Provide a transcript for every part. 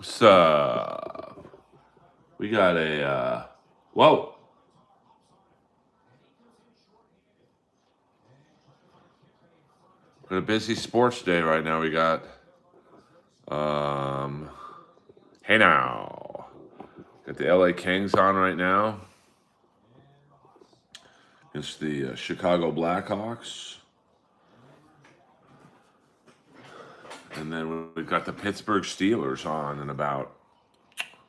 So we got a whoa. Got a busy sports day right now. We got um hey now. Got the LA Kings on right now. It's the Chicago Blackhawks. And then we've got the Pittsburgh Steelers on in about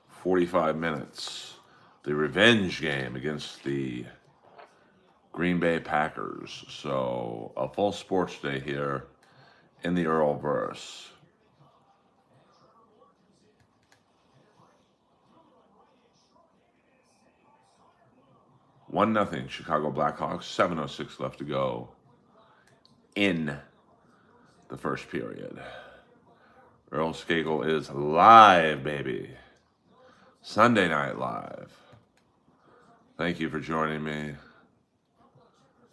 45 minutes. The revenge game against the Green Bay Packers. So a full sports day here in the Earlverse. 1-0 Chicago Blackhawks. 7:06 left to go in the first period. Earl Skakel is live, baby. Sunday Night Live. Thank you for joining me.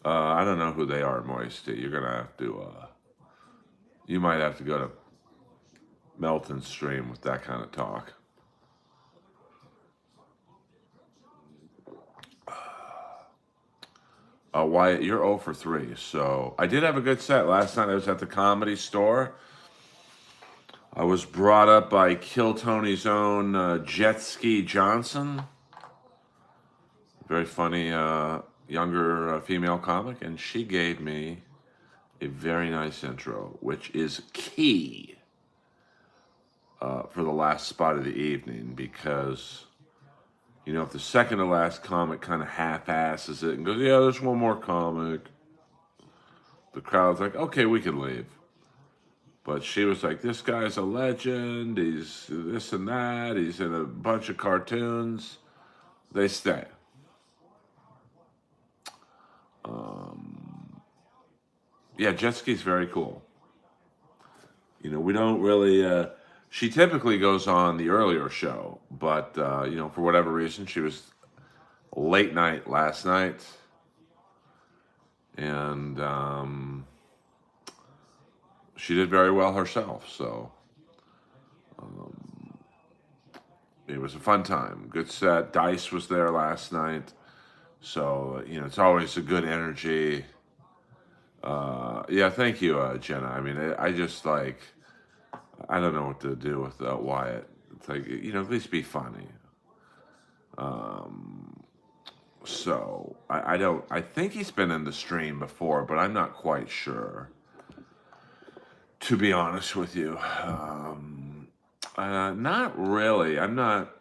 I don't know who they are, Moisty. You're going to have to, you might have to go to Melton's stream with that kind of talk. Wyatt, you're 0 for 3. So I did have a good set. Last night I was at the Comedy Store. I was brought up by Kill Tony's own Jet Ski Johnson. Very funny younger female comic. And she gave me a very nice intro, which is key for the last spot of the evening because, you know, if the second to last comic kind of half-asses it and goes, yeah, there's one more comic, the crowd's like, okay, we can leave. But she was like, this guy's a legend, he's this and that, he's in a bunch of cartoons. They stay. Yeah, jet ski's very cool. You know, we don't really, she typically goes on the earlier show, but, you know, for whatever reason, she was late night last night. And she did very well herself, so it was a fun time. Good set. Dice was there last night, so, you know, it's always a good energy. Yeah, thank you, Jenna. I mean, I just like, I don't know what to do with Wyatt. It's like, you know, at least be funny. So I don't. I think he's been in the stream before, but I'm not quite sure. To be honest with you, not really. I'm not.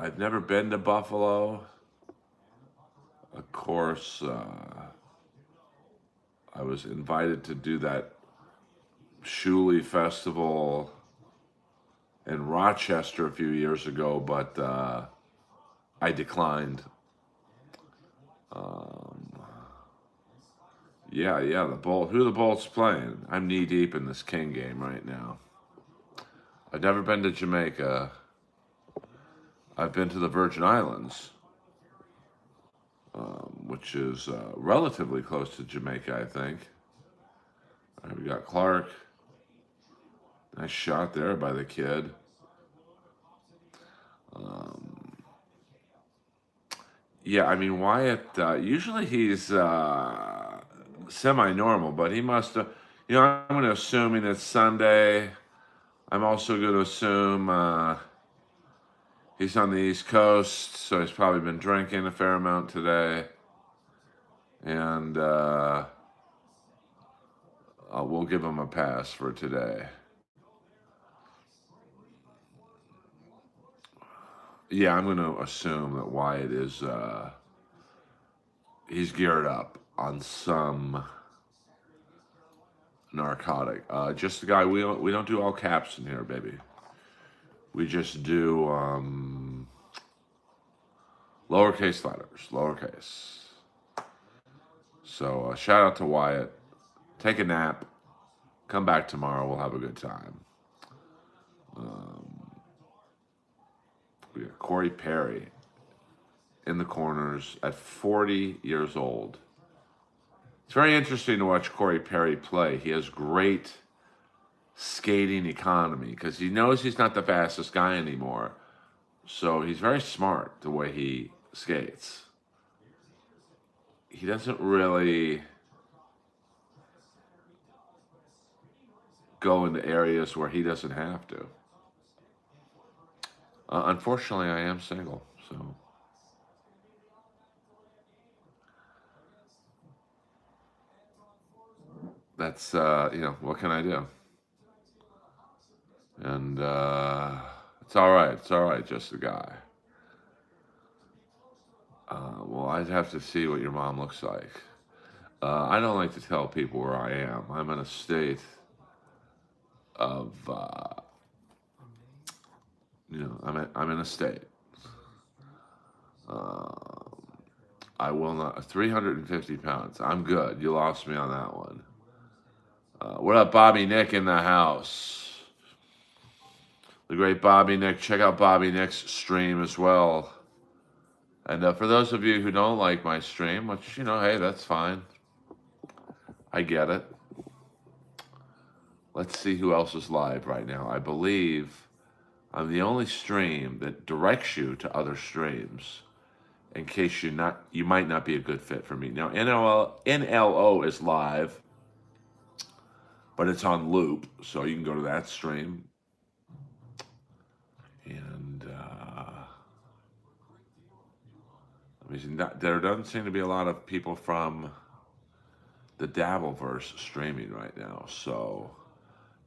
I've never been to Buffalo. Of course, I was invited to do that Shuley Festival in Rochester a few years ago, but I declined. Um, yeah, the Bolt. Who the Bolts playing? I'm knee deep in this King game right now. I've never been to Jamaica. I've been to the Virgin Islands, which is relatively close to Jamaica, I think. All right, we got Clark. Nice shot there by the kid. Um, yeah, I mean Wyatt. Usually he's semi-normal, but he must have. I'm going to assuming it's Sunday. I'm also going to assume he's on the East Coast, so he's probably been drinking a fair amount today, and we'll give him a pass for today. Yeah, I'm going to assume that Wyatt is he's geared up on some narcotic. Just the guy. We don't do all caps in here, baby. We just do lowercase letters, lowercase. So shout out to Wyatt. Take a nap. Come back tomorrow. We'll have a good time. We got Corey Perry in the corners at 40 years old. It's very interesting to watch Corey Perry play. He has great skating economy because he knows he's not the fastest guy anymore. So he's very smart the way he skates. He doesn't really go into areas where he doesn't have to. Unfortunately, I am single, so that's what can I do? And it's all right. It's all right, just a guy. Well, I'd have to see what your mom looks like. I don't like to tell people where I am. I'm in a state of, I'm in a state. I will not. 350 pounds. I'm good. You lost me on that one. What up, Bobby Nick in the house? The great Bobby Nick. Check out Bobby Nick's stream as well. And for those of you who don't like my stream, which, hey, that's fine. I get it. Let's see who else is live right now. I believe I'm the only stream that directs you to other streams in case you might not be a good fit for me. Now, NLO is live, but it's on loop, so you can go to that stream. And there doesn't seem to be a lot of people from the Dabbleverse streaming right now, so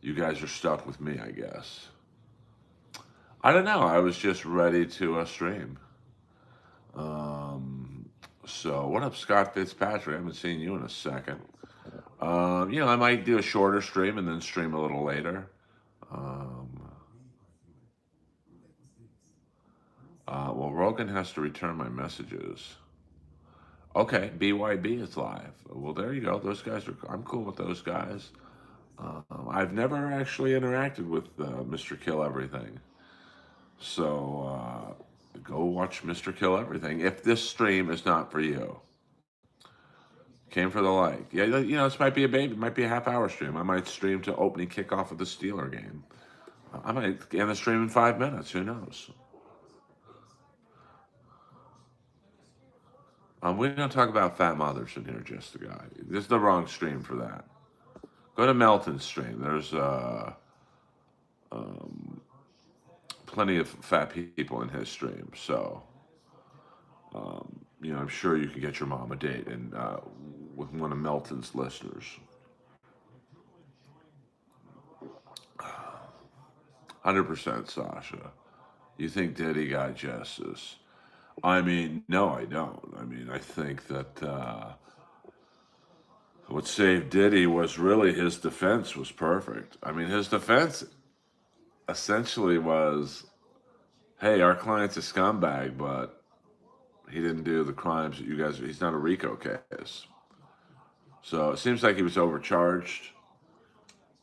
you guys are stuck with me, I guess. I don't know. I was just ready to stream. So what up, Scott Fitzpatrick? I haven't seen you in a second. I might do a shorter stream and then stream a little later. Well, Rogan has to return my messages. Okay, BYB is live. Well, there you go. Those guys I'm cool with those guys. I've never actually interacted with Mr. Kill Everything. So go watch Mr. Kill Everything if this stream is not for you. Came for the like. Yeah, this might be it might be a half-hour stream. I might stream to opening kickoff of the Steeler game. I might end the stream in 5 minutes. Who knows? We don't talk about fat mothers in here, just a guy. This is the wrong stream for that. Go to Melton's stream. There's plenty of fat people in his stream. So, I'm sure you can get your mom a date and with one of Melton's listeners. 100%, Sasha. You think Diddy got justice? I mean, no, I don't. I mean, I think that what saved Diddy was really his defense was perfect. I mean, his defense essentially was, hey, our client's a scumbag, but he didn't do the crimes that you guys, he's not a RICO case. So it seems like he was overcharged.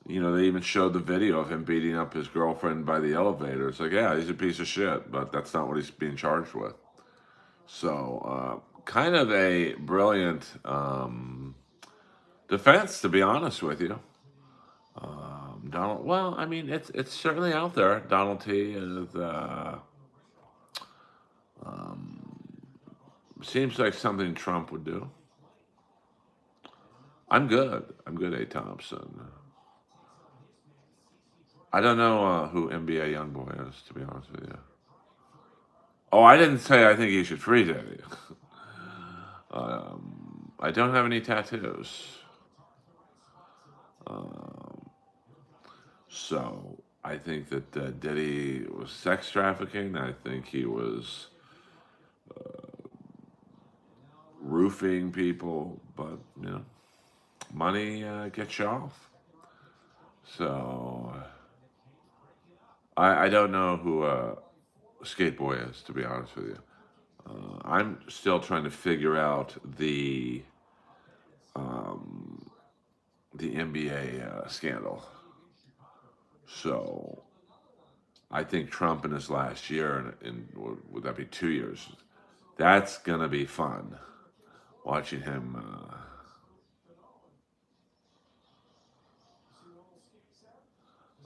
You know, they even showed the video of him beating up his girlfriend by the elevator. It's like, yeah, he's a piece of shit, but that's not what he's being charged with. So, kind of a brilliant defense, to be honest with you. Donald, well, I mean, it's certainly out there. Donald T. is seems like something Trump would do. I'm good. I'm good, A. Thompson. I don't know who NBA YoungBoy is, to be honest with you. Oh, I didn't say I think he should free Diddy. I don't have any tattoos. So I think that Diddy was sex trafficking. I think he was roofing people, but you know, money gets you off. So I don't know who Skateboy is, to be honest with you. I'm still trying to figure out the NBA scandal. So I think Trump in his last year, and would that be 2 years? That's gonna be fun watching him.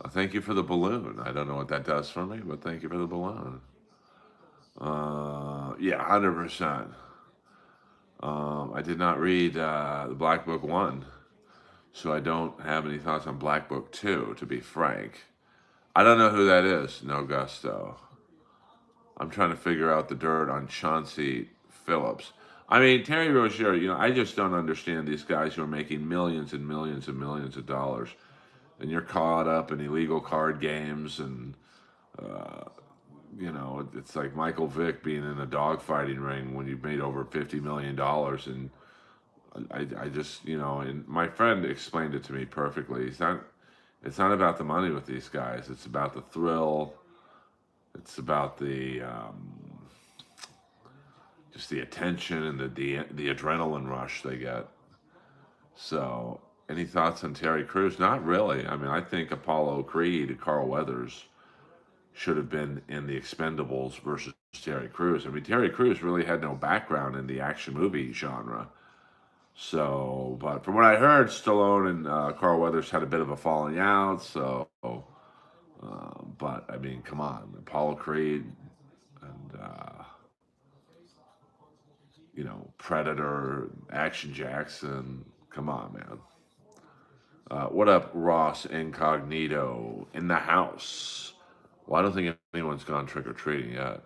Thank you for the balloon. I don't know what that does for me, but thank you for the balloon. Yeah, 100%. I did not read the Black Book 1, so I don't have any thoughts on Black Book 2, to be frank. I don't know who that is, no gusto. I'm trying to figure out the dirt on Chauncey Phillips. I mean, Terry Rozier, you know, I just don't understand these guys who are making millions and millions and millions of dollars. And you're caught up in illegal card games and, you know, it's like Michael Vick being in a dogfighting ring when you've made over $50 million. And I just, you know, and my friend explained it to me perfectly. It's not about the money with these guys. It's about the thrill. It's about the just the attention and the adrenaline rush they get. So, any thoughts on Terry Crews? Not really. I mean, I think Apollo Creed, Carl Weathers, should have been in the Expendables versus Terry Crews. I mean, Terry Crews really had no background in the action movie genre. So, but from what I heard, Stallone and Carl Weathers had a bit of a falling out. So, but I mean, come on, Apollo Creed and you know, Predator, Action Jackson. Come on, man. What up, Ross Incognito in the house? Well, I don't think anyone's gone trick or treating yet.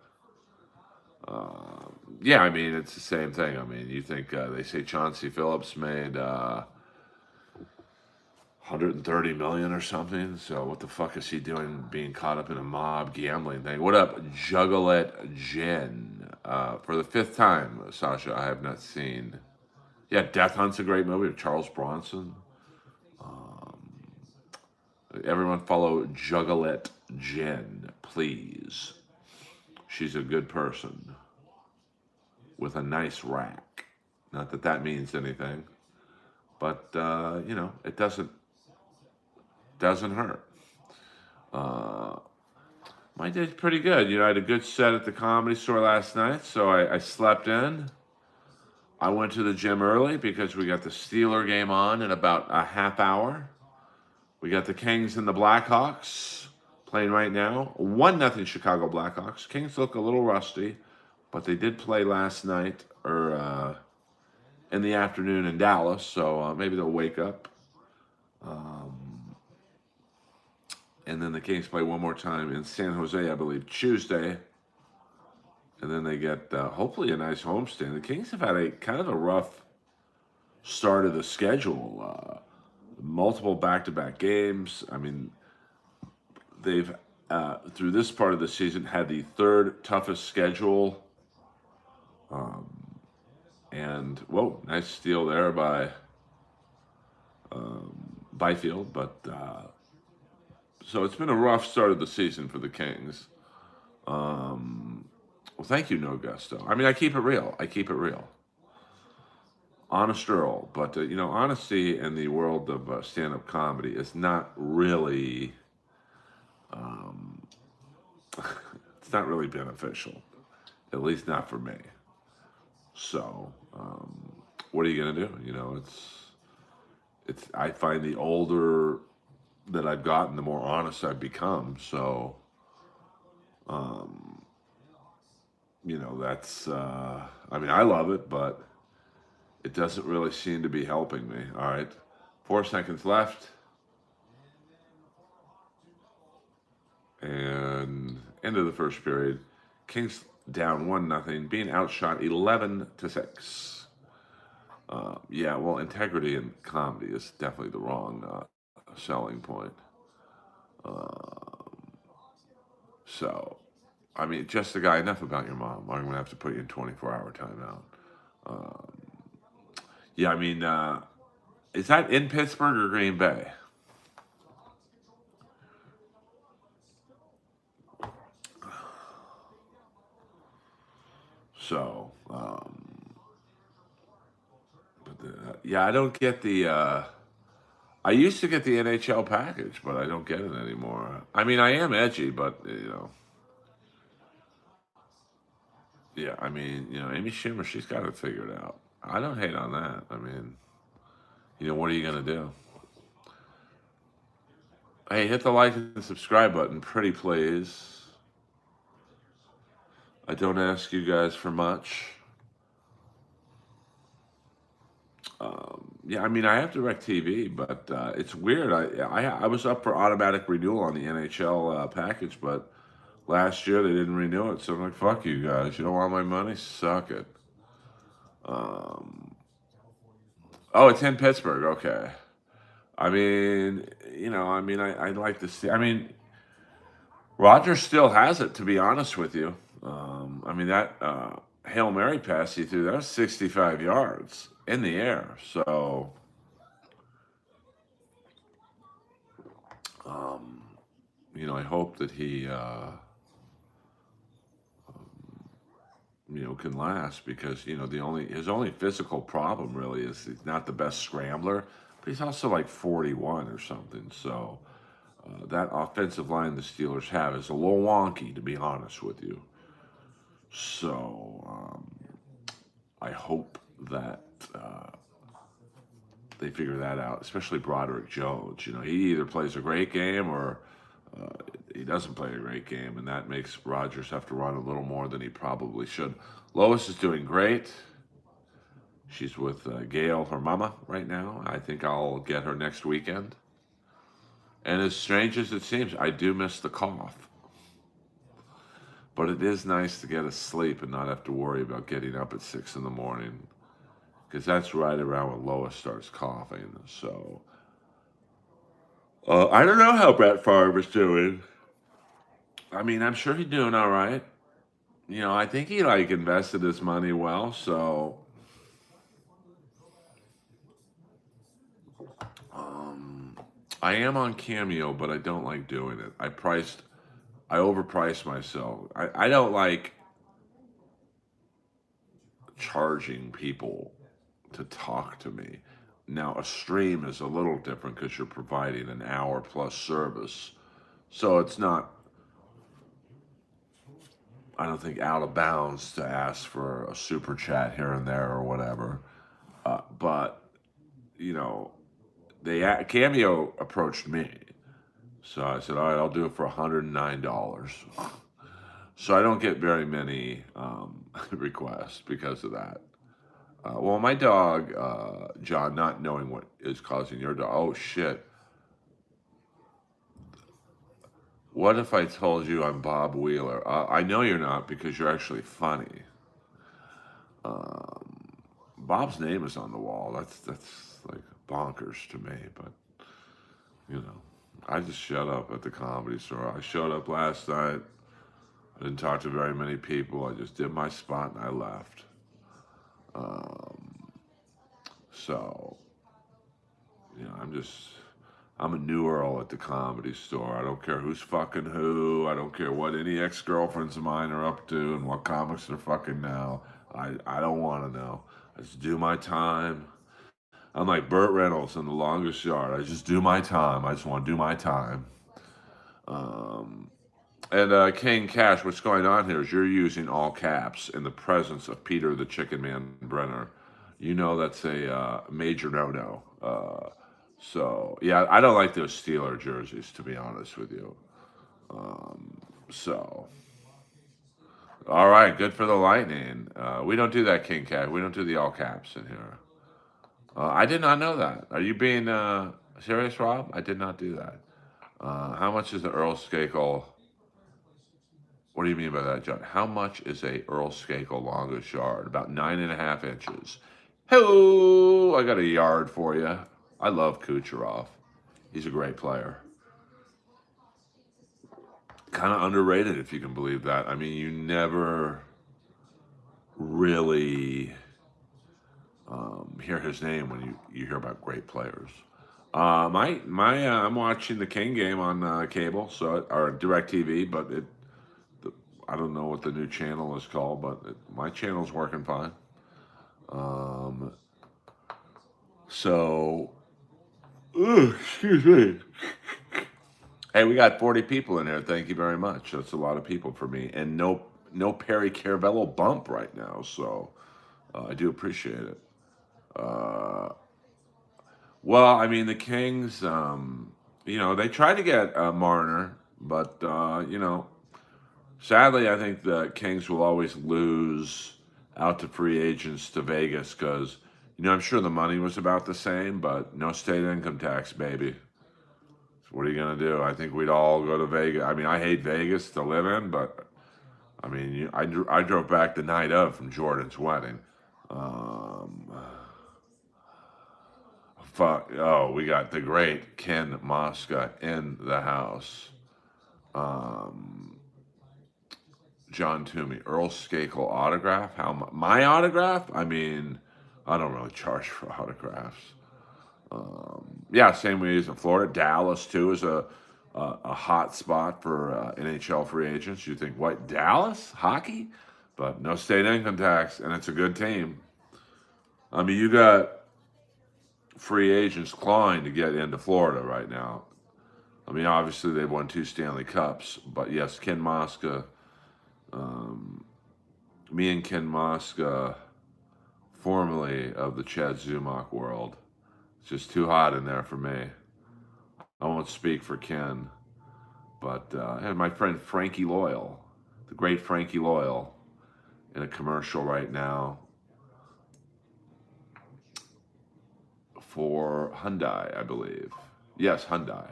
Yeah, I mean it's the same thing. I mean, you think they say Chauncey Phillips made 130 million or something? So what the fuck is he doing, being caught up in a mob gambling thing? What up, Jugglet Jen? For the fifth time, Sasha, I have not seen. Yeah, Death Hunt's a great movie with Charles Bronson. Everyone follow Jugglet Jen, please. She's a good person with a nice rack. Not that that means anything, but you know, it doesn't hurt. My day's pretty good. You know, I had a good set at the Comedy Store last night, so I slept in. I went to the gym early because we got the Steeler game on in about a half hour. We got the Kings and the Blackhawks playing right now. 1-0 Chicago Blackhawks. Kings look a little rusty, but they did play last night or in the afternoon in Dallas, so maybe they'll wake up. And then the Kings play one more time in San Jose, I believe, Tuesday. And then they get hopefully a nice homestand. The Kings have had a kind of a rough start of the schedule. Multiple back-to-back games. I mean, they've through this part of the season, had the third toughest schedule. And whoa, nice steal there by Byfield. But so it's been a rough start of the season for the Kings. Well, thank you, No Gusto. I mean, I keep it real. I keep it real. Honest Earl. But, honesty in the world of stand up comedy is not really, it's not really beneficial, at least not for me. So, what are you going to do? I find the older that I've gotten, the more honest I've become. So, that's, I mean, I love it, but it doesn't really seem to be helping me. All right. 4 seconds left. And end of the first period. Kings down 1-0, being outshot 11-6. Yeah, well, integrity in comedy is definitely the wrong selling point. So, I mean, just the guy, enough about your mom. I'm going to have to put you in 24-hour timeout. Yeah, I mean, is that in Pittsburgh or Green Bay? So, yeah, I don't get the. I used to get the NHL package, but I don't get it anymore. I mean, I am edgy, but yeah. I mean, Amy Schumer, she's got it figured out. I don't hate on that. I mean, what are you gonna do? Hey, hit the like and subscribe button, pretty please. I don't ask you guys for much. Yeah, I mean, I have DirecTV, but it's weird. I was up for automatic renewal on the NHL package, but last year they didn't renew it, so I'm like, fuck you guys. You don't want my money? Suck it. Oh, it's in Pittsburgh. Okay. I mean, I'd like to see. I mean, Rogers still has it, to be honest with you. I mean, that Hail Mary pass he threw, that was 65 yards in the air. So, I hope that he, can last because, his only physical problem really is he's not the best scrambler, but he's also like 41 or something. So, that offensive line the Steelers have is a little wonky, to be honest with you. So I hope that they figure that out, especially Broderick Jones. He either plays a great game or he doesn't play a great game, and that makes Rodgers have to run a little more than he probably should. Lois is doing great. She's with Gail, her mama, right now. I think I'll get her next weekend. And as strange as it seems, I do miss the cough. But it is nice to get a sleep and not have to worry about getting up at 6 in the morning. Because that's right around when Lois starts coughing. So, I don't know how Brett Favre's doing. I mean, I'm sure he's doing all right. I think he invested his money well. So, I am on Cameo, but I don't like doing it. I overpriced myself. I don't like charging people to talk to me. Now, a stream is a little different because you're providing an hour plus service. So it's not, I don't think, out of bounds to ask for a super chat here and there or whatever. But, Cameo approached me. So I said, all right, I'll do it for $109. So I don't get very many requests because of that. Well, my dog, John, not knowing what is causing your dog. Oh, shit. What if I told you I'm Bob Wheeler? I know you're not because you're actually funny. Bob's name is on the wall. That's like bonkers to me, but I just shut up at the Comedy Store. I showed up last night. I didn't talk to very many people. I just did my spot and I left. Um, so, I'm a new Earl at the Comedy Store. I don't care who's fucking who. I don't care what any ex-girlfriends of mine are up to and what comics they're fucking now. I don't want to know. I just do my time. I'm like Burt Reynolds in The Longest Yard. I just do my time. I just want to do my time. Um, and King Cash, what's going on here is you're using all caps in the presence of Peter the Chicken Man Brenner. You know that's a major no-no. So yeah, I don't like those Steeler jerseys to be honest with you. So all right, good for the Lightning. We don't do that, King Cash. We don't do the all caps in here. I did not know that. Are you being serious, Rob? I did not do that. How much is the Earl Skakel? What do you mean by that, John? How much is a Earl Skakel longest yard? About 9.5 inches. Hello, I got a yard for you. I love Kucherov. He's a great player. Kind of underrated, if you can believe that. I mean, you never really hear his name when you hear about great players. I'm watching the King game on cable, or DirecTV, but I don't know what the new channel is called, but my channel's working fine. Um, so, excuse me. Hey, we got 40 people in here. Thank you very much. That's a lot of people for me, and no Perry Caravello bump right now, so I do appreciate it. Uh, well, I mean, the Kings, they tried to get Marner, but sadly, I think the Kings will always lose out to free agents to Vegas because, I'm sure the money was about the same, but no state income tax, baby. So what are you going to do? I think we'd all go to Vegas. I mean, I hate Vegas to live in, but I mean, I drove back the night of from Jordan's wedding. Um, Fuck. Oh, we got the great Ken Mosca in the house. Um, John Toomey, Earl Skakel autograph. My autograph? I mean, I don't really charge for autographs. Yeah, same way as in Florida. Dallas too is a hot spot for NHL free agents. You think what? Dallas hockey, but no state income tax, and it's a good team. I mean, you got free agents clawing to get into Florida right now. I mean, obviously they've won 2 Stanley Cups, but yes, Ken Mosca, me and Ken Mosca, formerly of the Chad Zumach world, it's just too hot in there for me. I won't speak for Ken, but and my friend Frankie Loyal, the great Frankie Loyal, in a commercial right now for Hyundai, I believe. Yes, Hyundai.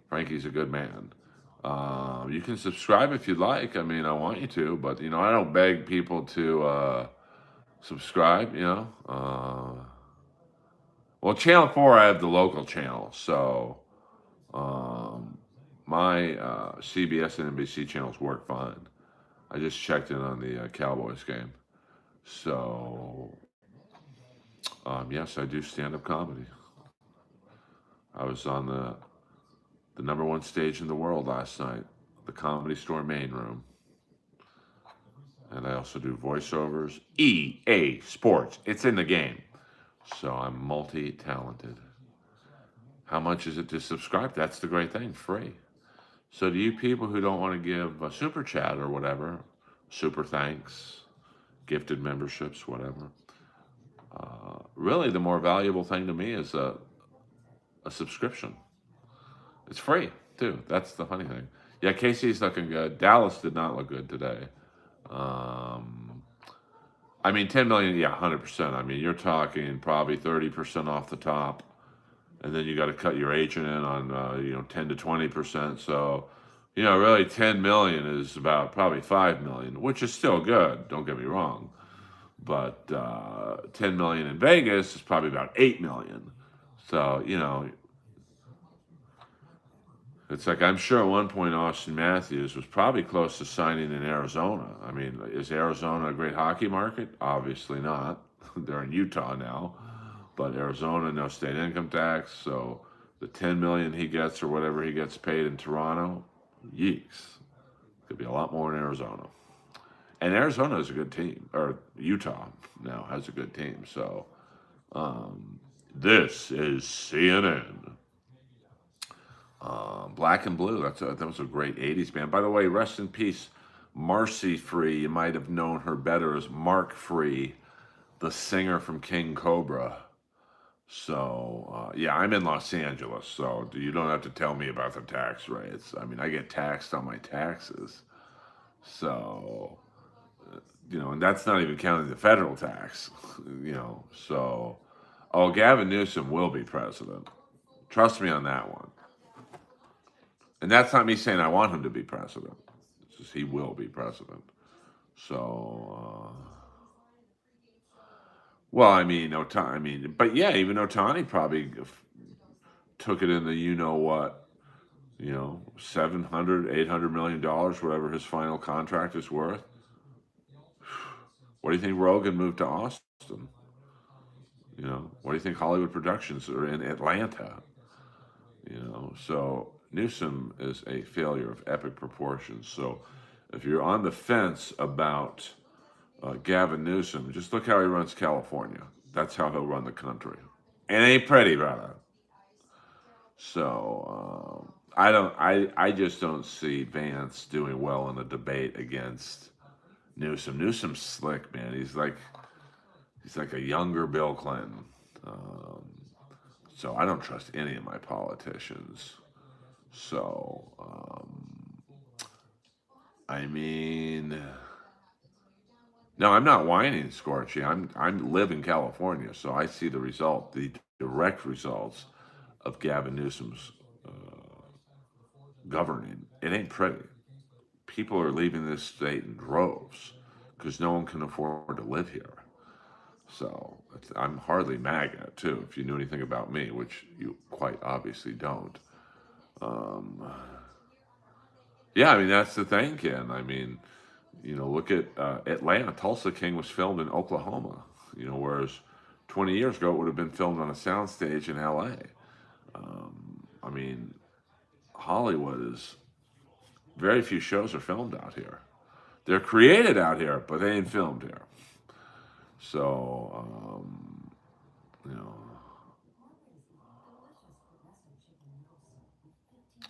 Frankie's a good man. You can subscribe if you'd like. I mean, I want you to, but I don't beg people to subscribe. Well, Channel 4, I have the local channel, so my CBS and NBC channels work fine. I just checked in on the Cowboys game, so yes, I do stand-up comedy. I was on the number one stage in the world last night, the Comedy Store main room. And I also do voiceovers. EA Sports. It's in the game. So I'm multi-talented. How much is it to subscribe? That's the great thing. Free. So to you people who don't want to give a super chat or whatever, super thanks, gifted memberships, whatever. Really, the more valuable thing to me is a subscription. It's free, too. That's the funny thing. Yeah, KC's looking good. Dallas did not look good today. I mean, 10 million, yeah, 100%. I mean, you're talking probably 30% off the top. And then you got to cut your agent in on, 10 to 20%. So, really 10 million is about probably 5 million, which is still good. Don't get me wrong. But 10 million in Vegas is probably about 8 million. So, It's like I'm sure at one point Austin Matthews was probably close to signing in Arizona. I mean, is Arizona a great hockey market? Obviously not. They're in Utah now, but Arizona no state income tax, so the 10 million he gets or whatever he gets paid in Toronto, yeeks, could be a lot more in Arizona. And Arizona is a good team, or Utah now has a good team. So this is CNN. Black and Blue. That was a great '80s band. By the way, rest in peace, Marcy Free. You might have known her better as Mark Free, the singer from King Cobra. So yeah, I'm in Los Angeles, so you don't have to tell me about the tax rates. I mean, I get taxed on my taxes, so and that's not even counting the federal tax. So Gavin Newsom will be president. Trust me on that one. And that's not me saying I want him to be president. It's just he will be president. So, well, I mean, but yeah, even Otani probably took it in the what, 700, $800 million, whatever his final contract is worth. What do you think Rogan moved to Austin? What do you think Hollywood Productions are in Atlanta? So Newsom is a failure of epic proportions. So if you're on the fence about Gavin Newsom, just look how he runs California. That's how he'll run the country. It ain't pretty, brother. So I just don't see Vance doing well in a debate against Newsom. Newsom's slick, man. He's like a younger Bill Clinton. So I don't trust any of my politicians. So, I mean, no, I'm not whining, Scorchy. I'm live in California, so I see the direct results of Gavin Newsom's governing. It ain't pretty. People are leaving this state in droves because no one can afford to live here. So I'm hardly MAGA too. If you knew anything about me, which you quite obviously don't. Yeah, I mean that's the thing, Ken. I mean, look at Atlanta. Tulsa King was filmed in Oklahoma. Whereas 20 years ago it would have been filmed on a soundstage in L.A. I mean, Hollywood is very few shows are filmed out here. They're created out here, but they ain't filmed here. So,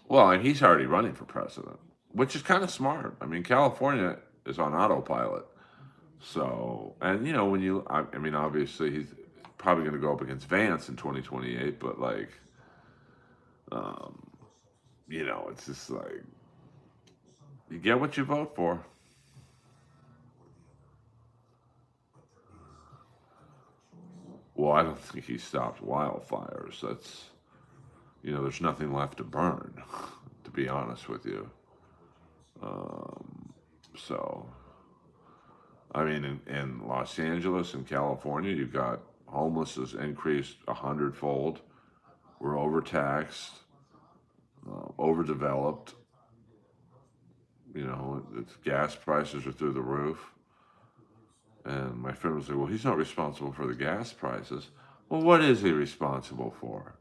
well, and he's already running for president, which is kind of smart. I mean, California is on autopilot. So, and I mean, obviously he's probably going to go up against Vance in 2028, but like, it's just like, you get what you vote for. Well, I don't think he stopped wildfires. There's nothing left to burn, to be honest with you. So, I mean, in Los Angeles and California, you've got homeless has increased 100-fold. We're overtaxed, overdeveloped. Gas prices are through the roof. And my friend was like, well, he's not responsible for the gas prices. Well, what is he responsible for?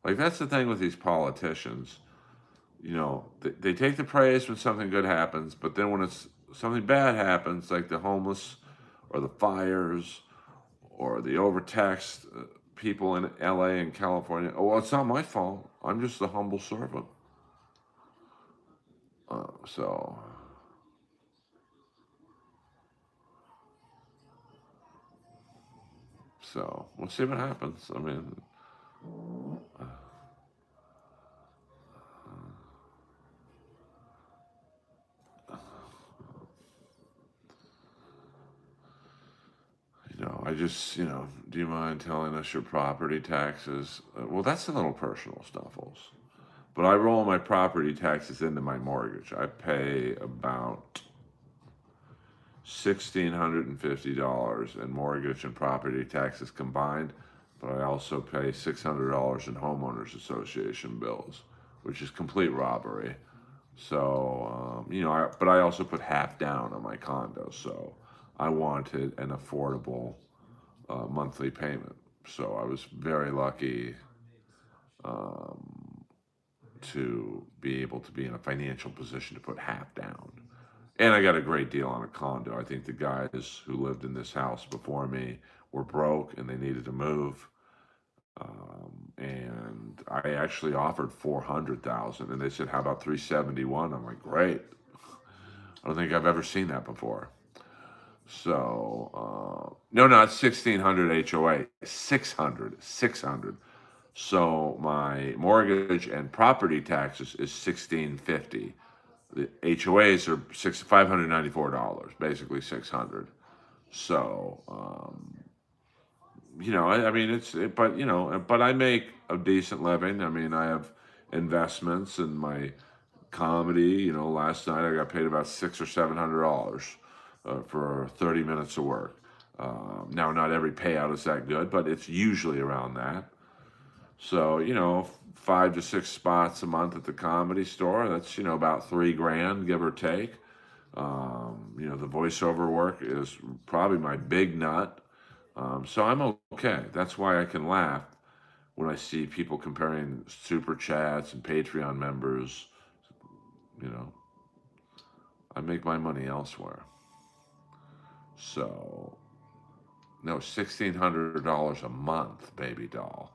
Like, that's the thing with these politicians. They take the praise when something good happens, but then when something bad happens, like the homeless or the fires or the overtaxed people in LA and California, oh, well, it's not my fault. I'm just the humble servant. So we'll see what happens. I mean, I just, do you mind telling us your property taxes? Well, that's a little personal, Snuffles. But I roll my property taxes into my mortgage. I pay about $1,650 in mortgage and property taxes combined, but I also pay $600 in homeowners association bills, which is complete robbery. So, but I also put half down on my condo. So I wanted an affordable monthly payment. So I was very lucky um, to be able to be in a financial position to put half down. And I got a great deal on a condo. I think the guys who lived in this house before me were broke and they needed to move. And I actually offered 400,000, and they said, "How about 371?" I'm like, "Great." I don't think I've ever seen that before. So, no, not 1,600 HOA, 600. So my mortgage and property taxes is 1,650. The HOAs are $594, basically 600. So, I mean, but I make a decent living. I mean, I have investments in my comedy. Last night I got paid about $600 or $700 for 30 minutes of work. Now, not every payout is that good, but it's usually around that. So, 5 to 6 spots a month at the comedy store. That's, about 3 grand, give or take. The voiceover work is probably my big nut. So I'm okay. That's why I can laugh when I see people comparing super chats and Patreon members. You know, I make my money elsewhere. So, no, $1,600 a month, baby doll.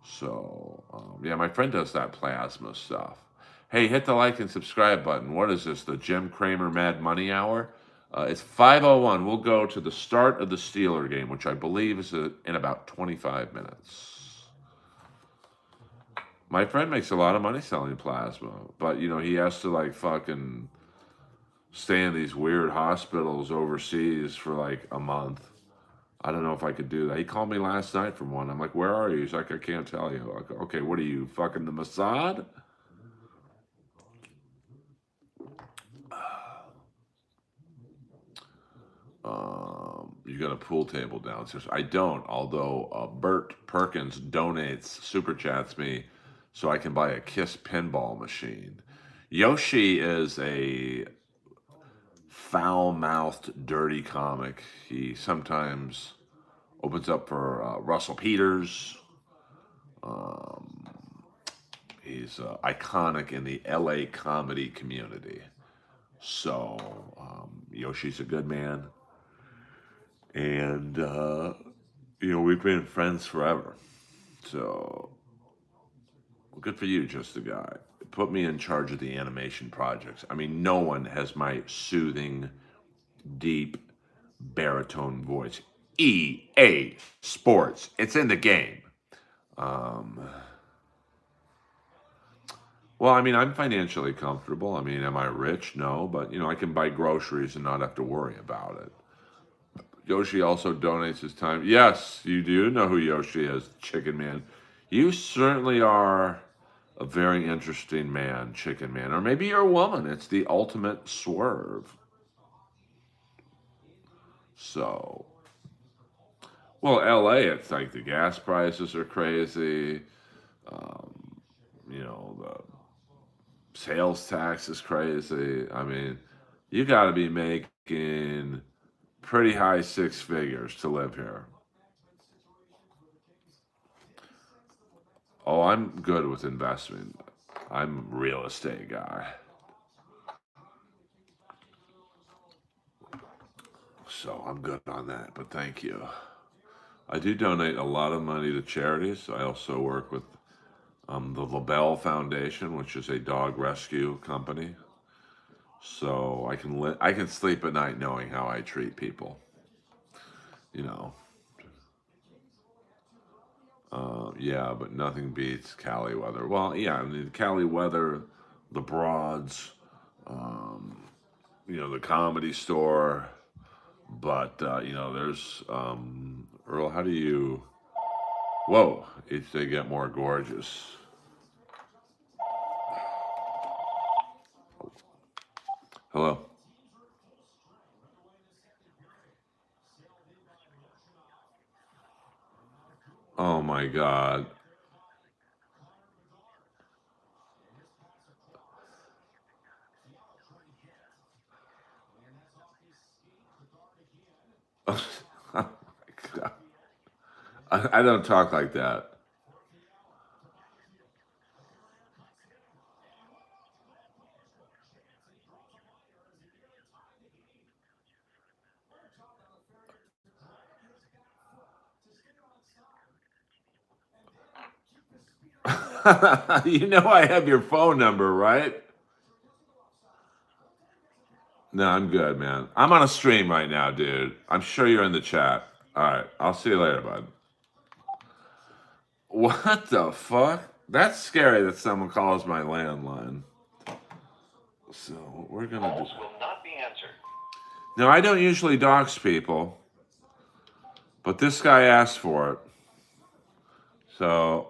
So, yeah, my friend does that plasma stuff. Hey, hit the like and subscribe button. What is this, the Jim Cramer Mad Money Hour? It's 5:01. We'll go to the start of the Steeler game, which I believe is in about 25 minutes. My friend makes a lot of money selling plasma, but, he has to, like, fucking stay in these weird hospitals overseas for, like, a month. I don't know if I could do that. He called me last night from one. I'm like, "Where are you?" He's like, "I can't tell you." Like, okay, what are you, fucking the Mossad? You got a pool table downstairs. I don't, although Bert Perkins donates, super chats me so I can buy a Kiss pinball machine. Yoshi is a foul mouthed, dirty comic. He sometimes opens up for Russell Peters. Um, he's iconic in the LA comedy community. So, Yoshi's a good man. And, we've been friends forever. So, well, good for you, just a guy. Put me in charge of the animation projects. I mean, no one has my soothing, deep baritone voice. EA Sports. It's in the game. Um, well, I mean, I'm financially comfortable. I mean, am I rich? No, but I can buy groceries and not have to worry about it. Yoshi also donates his time. Yes, you do know who Yoshi is, Chicken Man. You certainly are a very interesting man, Chicken Man. Or maybe you're a woman. It's the ultimate swerve. So, well, LA, it's like the gas prices are crazy. Um, the sales tax is crazy. I mean, you got to be making pretty high 6 figures to live here. Oh, I'm good with investment. I'm a real estate guy. So I'm good on that, but thank you. I do donate a lot of money to charities. I also work with the LaBelle Foundation, which is a dog rescue company. So I can sleep at night knowing how I treat people. You know, yeah, but nothing beats Cali weather. Well, yeah, I mean Cali weather, the broads, um, the comedy store. But there's Earl. How do you? Whoa! They get more gorgeous. Hello. Oh my God. I don't talk like that. You know I have your phone number, right? No, I'm good, man. I'm on a stream right now, dude. I'm sure you're in the chat. All right, I'll see you later, bud. What the fuck? That's scary that someone calls my landline. So what we're gonna do. Calls will not be answered. Now I don't usually dox people, but this guy asked for it. So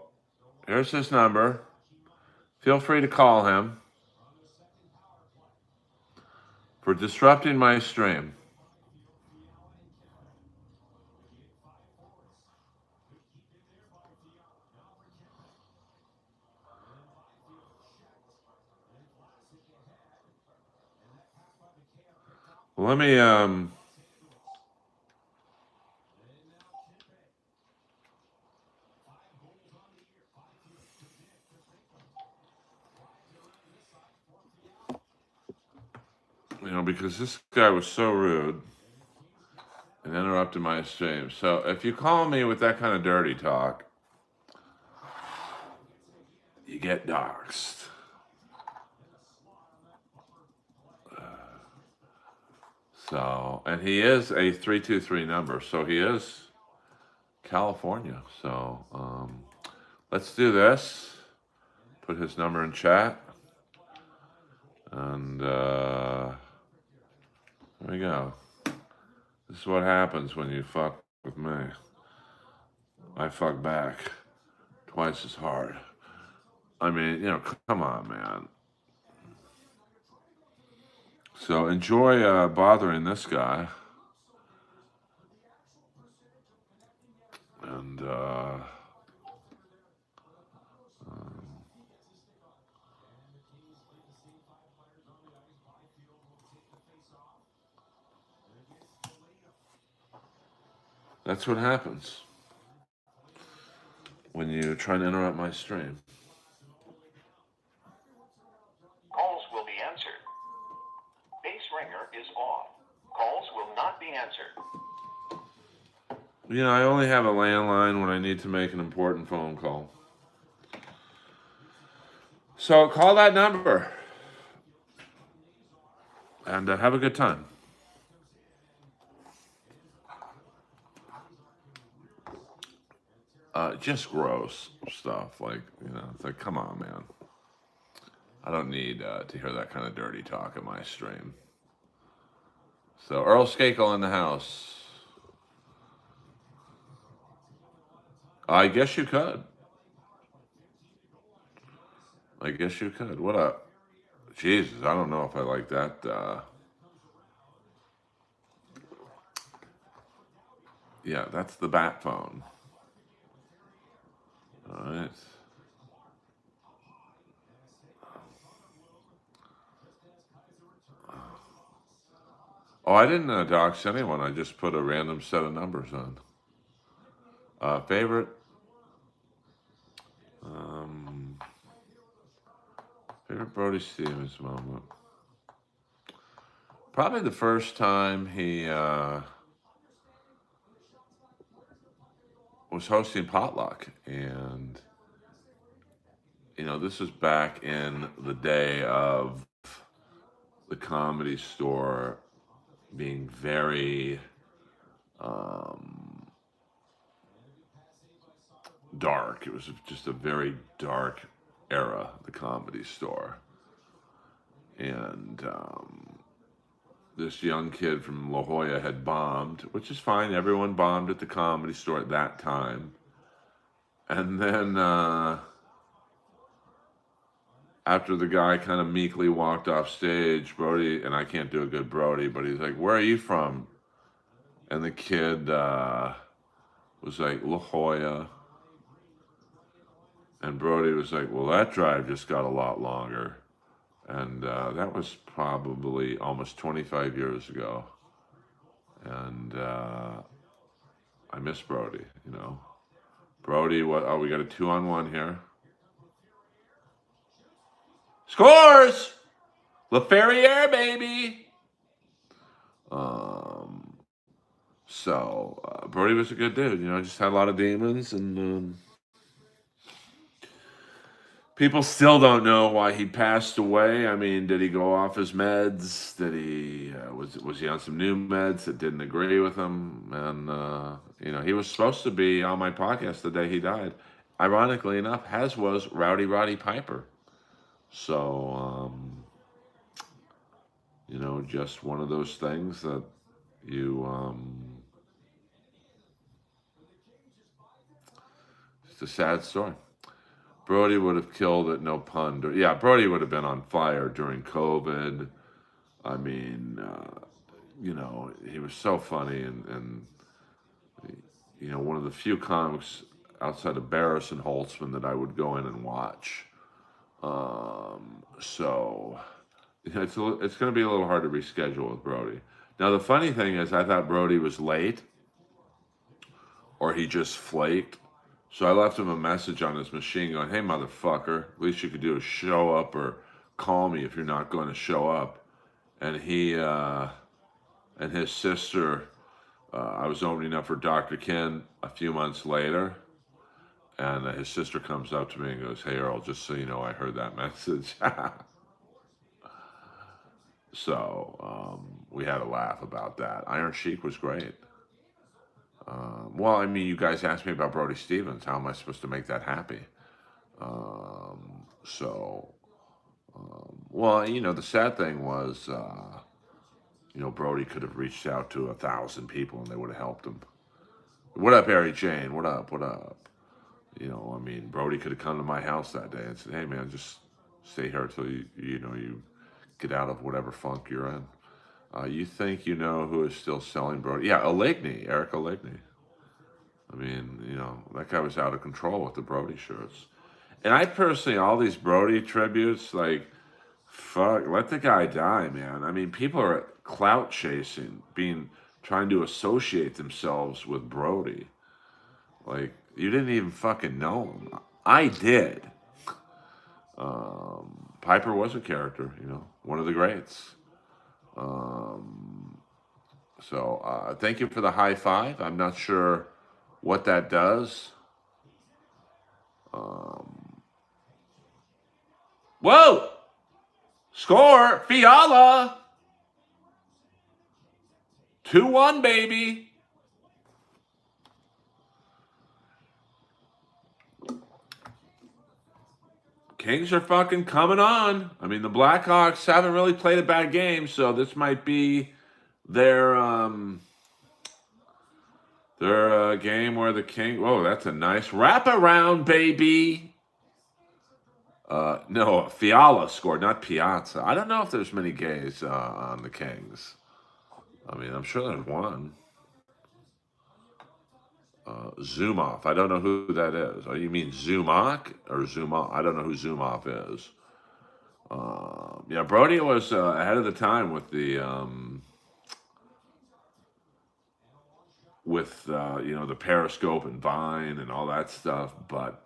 here's his number. Feel free to call him for disrupting my stream. Let me because this guy was so rude and interrupted my stream. So if you call me with that kind of dirty talk, you get doxxed. So, and he is a 323 number, so he is California. So, let's do this. Put his number in chat. And there we go. This is what happens when you fuck with me. I fuck back twice as hard. I mean, come on, man. So enjoy bothering this guy. And that's what happens when you try to interrupt my stream. Calls will be answered. Base ringer is off. Calls will not be answered. I only have a landline when I need to make an important phone call. So call that number and have a good time. Just gross stuff. It's like, come on, man. I don't need to hear that kind of dirty talk in my stream. So Earl Skakel in the house. I guess you could. What up? Jesus, I don't know if I like that. Yeah, that's the bat phone. All right. Oh, I didn't dox anyone. I just put a random set of numbers on. Favorite Brody Stevens moment. Probably the first time he was hosting potluck, and this was back in the day of the Comedy Store being very dark. It was just a very dark era, the Comedy Store. And this young kid from La Jolla had bombed, which is fine. Everyone bombed at the Comedy Store at that time. And then after the guy kind of meekly walked off stage, Brody, and I can't do a good Brody, but he's like, "Where are you from?" And the kid was like, "La Jolla." And Brody was like, "Well, that drive just got a lot longer." And that was probably almost 25 years ago. And I miss Brody, Brody, what? Oh, we got a 2-on-1 here. Scores! LaFerriere, baby! So Brody was a good dude. Just had a lot of demons, and people still don't know why he passed away. I mean, did he go off his meds? Did he was he on some new meds that didn't agree with him? And he was supposed to be on my podcast the day he died. Ironically enough, as was Rowdy Roddy Piper. So just one of those things that you it's a sad story. Brody would have killed it, no pun. Yeah, Brody would have been on fire during COVID. I mean, he was so funny, and one of the few comics outside of Barris and Holtzman that I would go in and watch. So it's going to be a little hard to reschedule with Brody. Now, the funny thing is, I thought Brody was late, or he just flaked. So I left him a message on his machine going, "Hey, motherfucker, at least you could do is show up or call me if you're not going to show up." And he and his sister, I was opening up for Dr. Ken a few months later, and his sister comes up to me and goes, "Hey, Earl, just so you know, I heard that message." So we had a laugh about that. Iron Sheik was great. Well, I mean, you guys asked me about Brody Stevens. How am I supposed to make that happy? So, well, the sad thing was, Brody could have reached out to 1,000 people and they would have helped him. What up, Harry Jane? What up? What up? I mean, Brody could have come to my house that day and said, "Hey, man, just stay here until you get out of whatever funk you're in." You think you know who is still selling Brody? Yeah, Eric Oligny. I mean, that guy was out of control with the Brody shirts. And I personally, all these Brody tributes, like, fuck, let the guy die, man. I mean, people are clout chasing, trying to associate themselves with Brody. Like, you didn't even fucking know him. I did. Piper was a character, one of the greats. So thank you for the high five. I'm not sure what that does. Whoa! Score! Fiala! 2-1, baby. Kings are fucking coming on. I mean, the Blackhawks haven't really played a bad game, so this might be their game where the King. Whoa, that's a nice wraparound, baby. No, Fiala scored, not Piazza. I don't know if there's many gays on the Kings. I mean, I'm sure there's one. Zumov. I don't know who that is. Oh, you mean Zumach or Zumov? I don't know who Zumov is. Yeah, Brody was ahead of the time with the the Periscope and Vine and all that stuff. But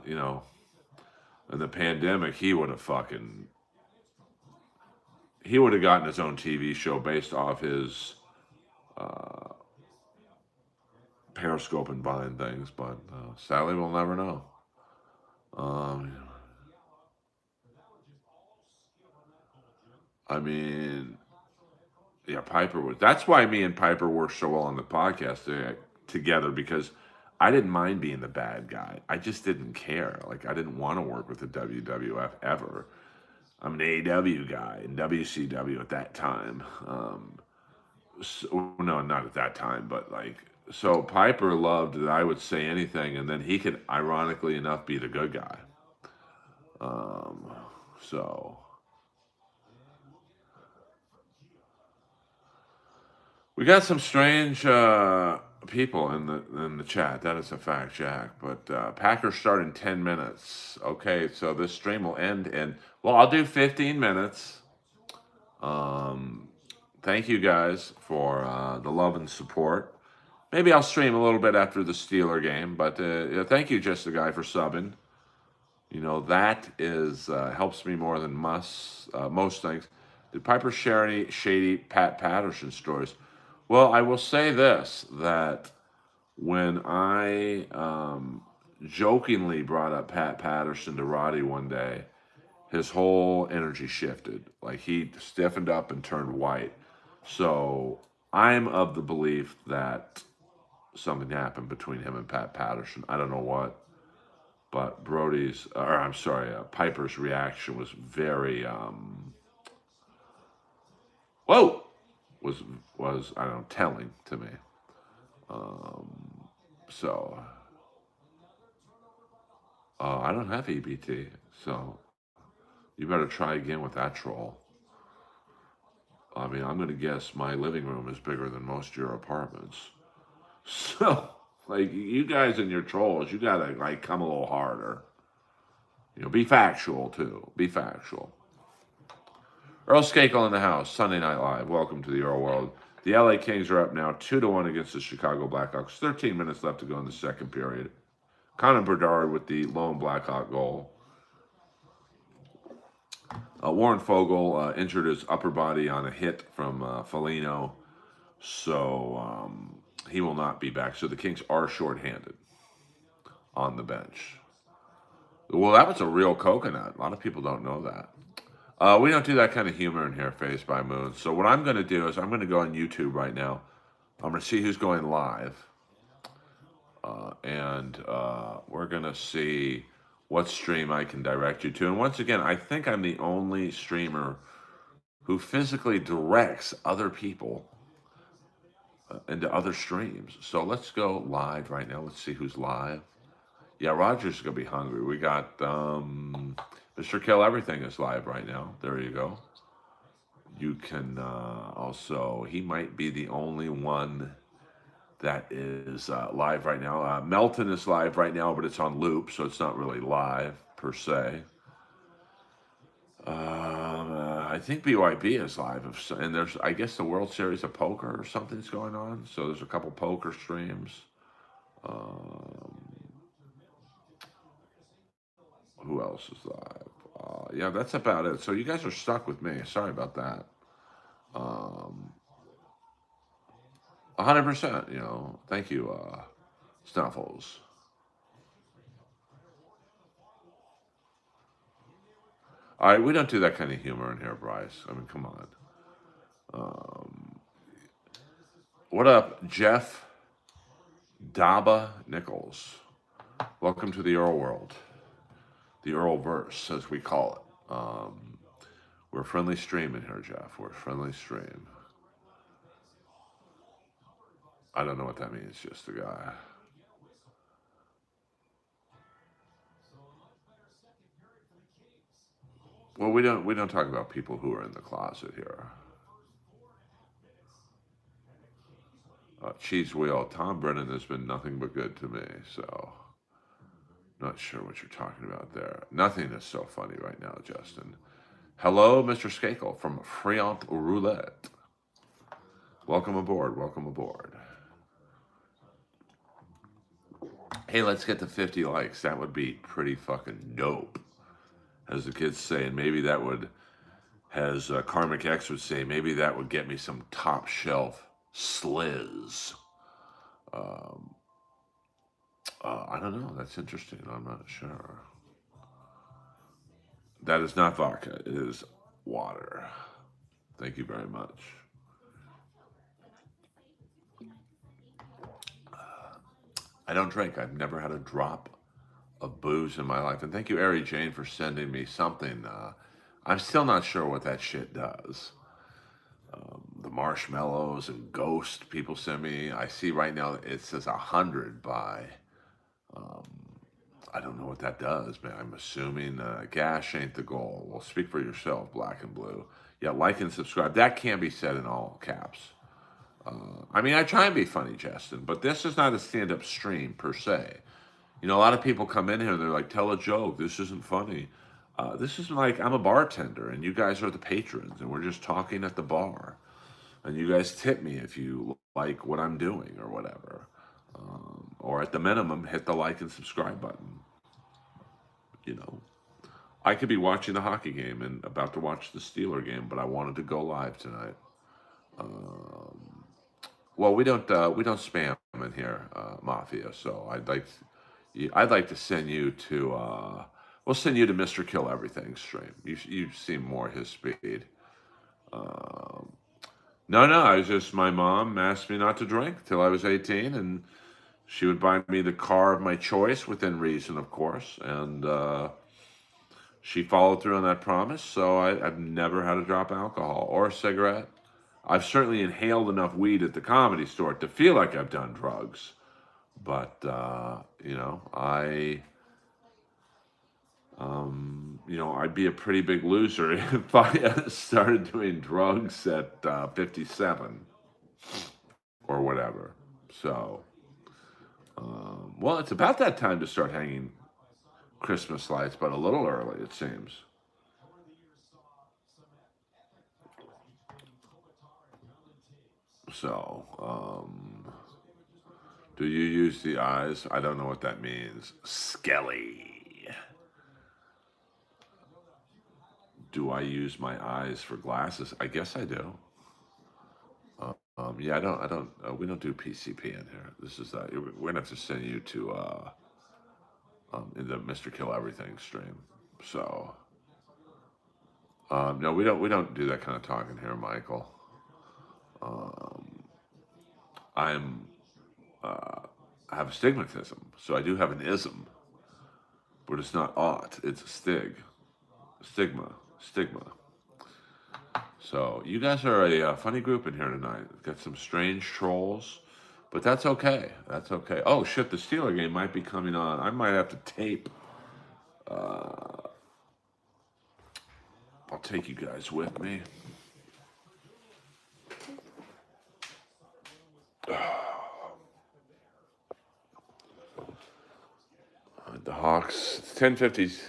in the pandemic, he would have gotten his own TV show based off his Periscope and Vine things. But sadly, we'll never know. I mean, yeah, Piper was. That's why me and Piper worked so well on the podcast together, because I didn't mind being the bad guy. I just didn't care. Like, I didn't want to work with the WWF ever. I'm an AEW guy and WCW at that time. So, no, not at that time, but so Piper loved that I would say anything, and then he could, ironically enough, be the good guy. So we got some strange people in the chat. That is a fact, Jack. But Packers start in 10 minutes. Okay, so this stream will end in, well, I'll do 15 minutes. Thank you guys for the love and support. Maybe I'll stream a little bit after the Steeler game, but thank you, Just the Guy, for subbing. That is helps me more than most things. Did Piper share any shady Pat Patterson stories? Well, I will say this, that when I jokingly brought up Pat Patterson to Roddy one day, his whole energy shifted. Like he stiffened up and turned white. So I'm of the belief that something happened between him and Pat Patterson. I don't know what, but Piper's reaction was very, whoa, was I don't know, telling to me. So I don't have EBT, so you better try again with that troll. I mean, I'm going to guess my living room is bigger than most of your apartments. So, like, you guys and your trolls, you got to, like, come a little harder. Be factual, too. Be factual. Earl Skakel in the house, Sunday Night Live. Welcome to the Earl World. The LA Kings are up now 2-1 against the Chicago Blackhawks. 13 minutes left to go in the second period. Connor Bedard with the lone Blackhawk goal. Warren Fogle injured his upper body on a hit from Foligno, so he will not be back. So the Kings are shorthanded on the bench. Well, that was a real coconut. A lot of people don't know that. We don't do that kind of humor in here, Face by Moon. So what I'm going to do is I'm going to go on YouTube right now. I'm going to see who's going live. And we're going to see what stream I can direct you to. And once again, I think I'm the only streamer who physically directs other people into other streams. So let's go live right now. Let's see who's live. Yeah, Roger's going to be hungry. We got Mr. Kill Everything is live right now. There you go. You can also, he might be the only one that is live right now. Melton is live right now, but it's on loop, so it's not really live per se. I think BYB is live, and there's, I guess, the World Series of Poker or something's going on. So there's a couple poker streams. Who else is live? Yeah, that's about it. So you guys are stuck with me. Sorry about that. 100%. Thank you, Snuffles. All right, we don't do that kind of humor in here, Bryce. I mean, come on. What up, Jeff Daba Nichols? Welcome to the Earl World, the Earlverse, as we call it. We're a friendly stream in here, Jeff. We're a friendly stream. I don't know what that means, just a guy. Well, we don't talk about people who are in the closet here. Cheese Wheel, Tom Brennan has been nothing but good to me, so not sure what you're talking about there. Nothing is so funny right now, Justin. Hello, Mr. Skakel from Friant Roulette. Welcome aboard, welcome aboard. Hey, let's get to 50 likes. That would be pretty fucking dope. As the kids say, and maybe that would, as Karmic X would say, maybe that would get me some top shelf sliz. I don't know. That's interesting. I'm not sure. That is not vodka. It is water. Thank you very much. I don't drink. I've never had a drop of booze in my life. And thank you, Ari Jane, for sending me something. I'm still not sure what that shit does. The marshmallows and ghost people send me. I see right now it says 100 by. I don't know what that does, man. I'm assuming gas ain't the goal. Well, speak for yourself, Black and Blue. Yeah, like and subscribe. That can be said in all caps. I mean, I try and be funny, Justin, but this is not a stand-up stream per se. A lot of people come in here and they're like, tell a joke. This isn't funny. This is like, I'm a bartender and you guys are the patrons and we're just talking at the bar. And you guys tip me if you like what I'm doing or whatever. Or at the minimum, hit the like and subscribe button. You know, I could be watching the hockey game and about to watch the Steeler game, but I wanted to go live tonight. Well, we don't spam in here, Mafia. So I'd like to send you to we'll send you to Mr. Kill Everything stream. You seem more his speed. No, no, I was just my mom asked me not to drink till I was 18, and she would buy me the car of my choice within reason, of course, and she followed through on that promise. So I've never had a drop of alcohol or a cigarette. I've certainly inhaled enough weed at the Comedy Store to feel like I've done drugs, but I'd be a pretty big loser if I started doing drugs at 57 or whatever. So, well, it's about that time to start hanging Christmas lights, but a little early, it seems. So, do you use the eyes? I don't know what that means. Skelly. Do I use my eyes for glasses? I guess I do. Yeah, I don't. We don't do PCP in here. This is we're gonna have to send you to in the Mr. Kill Everything stream. So, no, we don't do that kind of talking here, Michael. I'm I have astigmatism, so I do have an ism, but it's not ought. It's a stigma. So you guys are a funny group in here tonight. Got some strange trolls, but that's okay. That's okay. Oh shit, the Steeler game might be coming on. I might have to tape. I'll take you guys with me. The Hawks. It's 10:50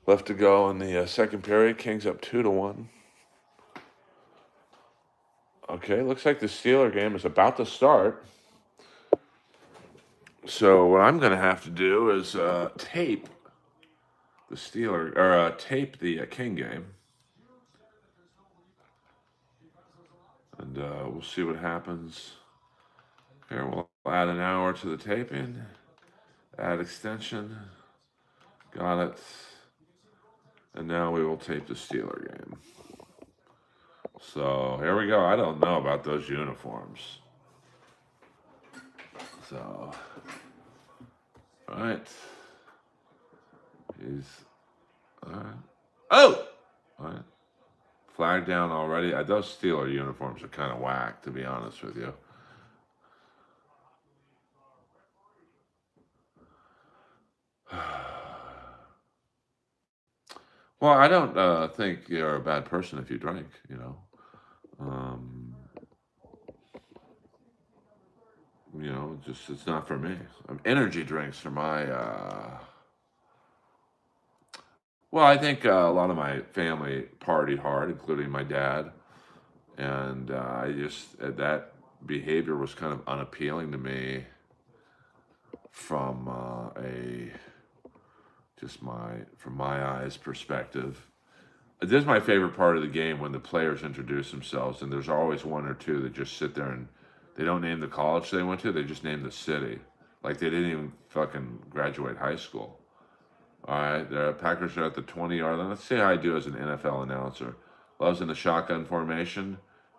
left to go in the second period. Kings up 2-1. Okay, looks like the Steeler game is about to start. So what I'm going to have to do is tape the Steeler or tape the King game, and we'll see what happens. Here we'll add an hour to the taping. Add extension. Got it. And now we will tape the Steeler game. So here we go. I don't know about those uniforms. So, all right. He's all right. Oh, all right. Flag down already. Those Steeler uniforms are kind of whack, to be honest with you. Well, I don't think you're a bad person if you drink. Um, just it's not for me. Energy drinks are my. Well, I think a lot of my family partied hard, including my dad, and I just that behavior was kind of unappealing to me from a just from my eyes perspective. This is my favorite part of the game when the players introduce themselves, and there's always one or two that just sit there and they don't name the college they went to, they just name the city. Like they didn't even fucking graduate high school. All right, the Packers are at the 20-yard line. Let's see how I do as an NFL announcer. Love's in the shotgun formation,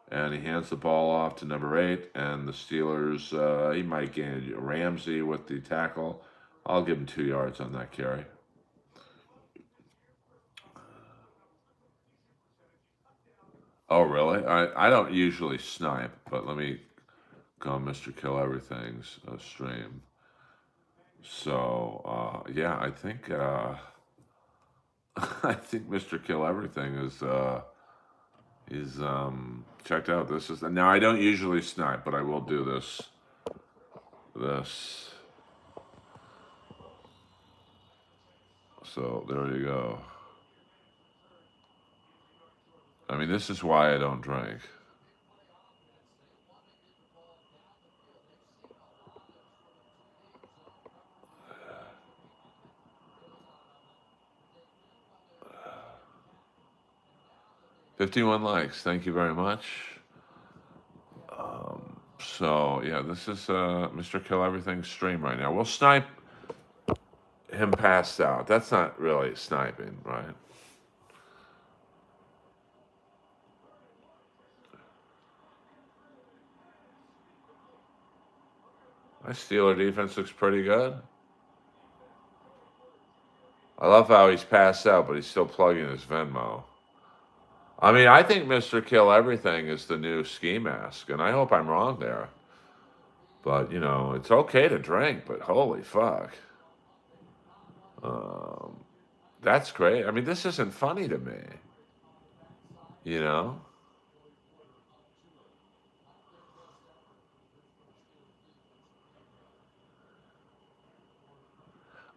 and he hands the ball off to number 8, and the Steelers, he might gain Ramsey with the tackle. I'll give him 2 yards on that carry. Oh, really? I don't usually snipe, but let me go on Mr. Kill Everything's stream. So, yeah, I think I think Mr. Kill Everything is checked out. This is now I don't usually snipe, but I will do this. So there you go. I mean, this is why I don't drink. 51 likes. Thank you very much. So yeah, this is Mr. Kill Everything stream right now. We'll snipe him passed out. That's not really sniping, right? My Steeler defense looks pretty good. I love how he's passed out, but he's still plugging his Venmo. I mean, I think Mr. Kill Everything is the new ski mask, and I hope I'm wrong there. But, you know, it's okay to drink, but holy fuck. Um, that's great. I mean, this isn't funny to me, you know?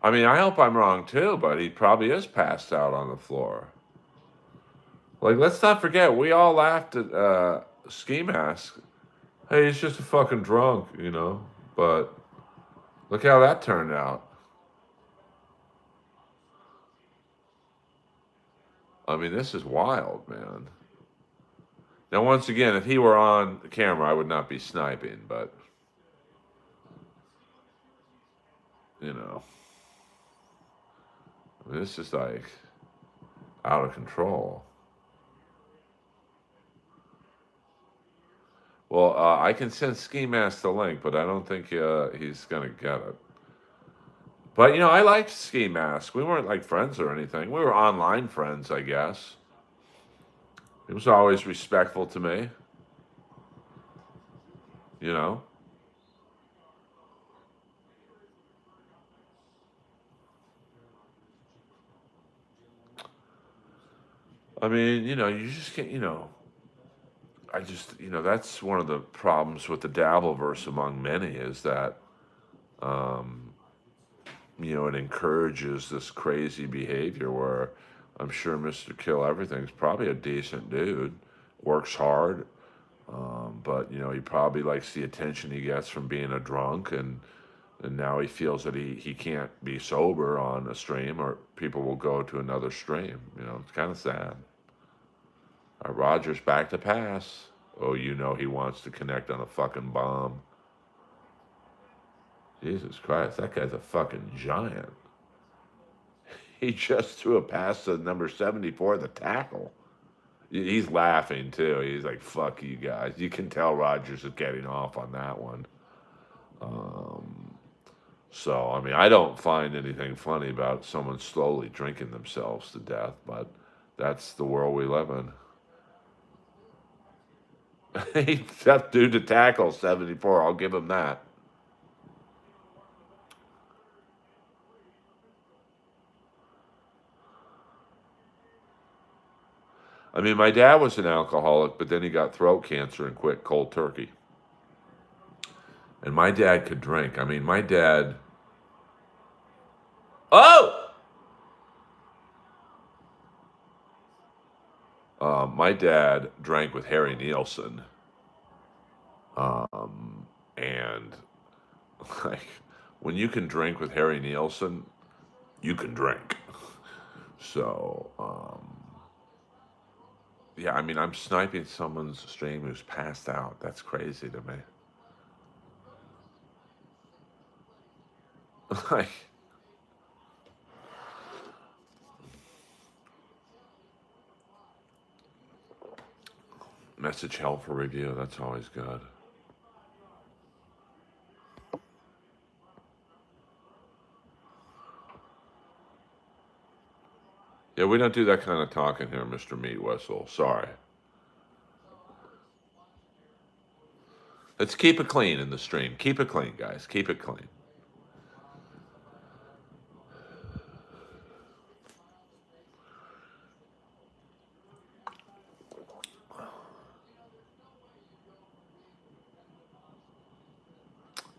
I mean, I hope I'm wrong too, but he probably is passed out on the floor. Like, let's not forget, we all laughed at Ski Mask. Hey, he's just a fucking drunk, you know? But look how that turned out. I mean, this is wild, man. Now, once again, if he were on camera, I would not be sniping, but, you know. I mean, this is like out of control. Well, I can send Ski Mask the link, but I don't think he's going to get it. But, you know, I liked Ski Mask. We weren't like friends or anything. We were online friends, I guess. He was always respectful to me, you know. I mean, you know, you just can't, you know, I just, you know, that's one of the problems with the Dabbleverse among many is that, um, you know, it encourages this crazy behavior where I'm sure Mr. Kill Everything's probably a decent dude, works hard, but, you know, he probably likes the attention he gets from being a drunk and now he feels that he can't be sober on a stream or people will go to another stream. You know, it's kind of sad. Roger's back to pass. Oh, you know he wants to connect on a fucking bomb. Jesus Christ, that guy's a fucking giant. He just threw a pass to number 74, the tackle. He's laughing too. He's like, fuck you guys. You can tell Rogers is getting off on that one. So, I mean, I don't find anything funny about someone slowly drinking themselves to death, but that's the world we live in. He tough dude to tackle 74. I'll give him that. I mean, my dad was an alcoholic, but then he got throat cancer and quit cold turkey. And my dad could drink. I mean, my dad. Oh! My dad drank with Harry Nielsen. And, like, when you can drink with Harry Nielsen, you can drink. So, yeah, I mean, I'm sniping someone's stream who's passed out. That's crazy to me. Like, message hell for review. That's always good. Yeah, we don't do that kind of talking here, Mr. Meat Whistle. Sorry. Let's keep it clean in the stream. Keep it clean, guys. Keep it clean.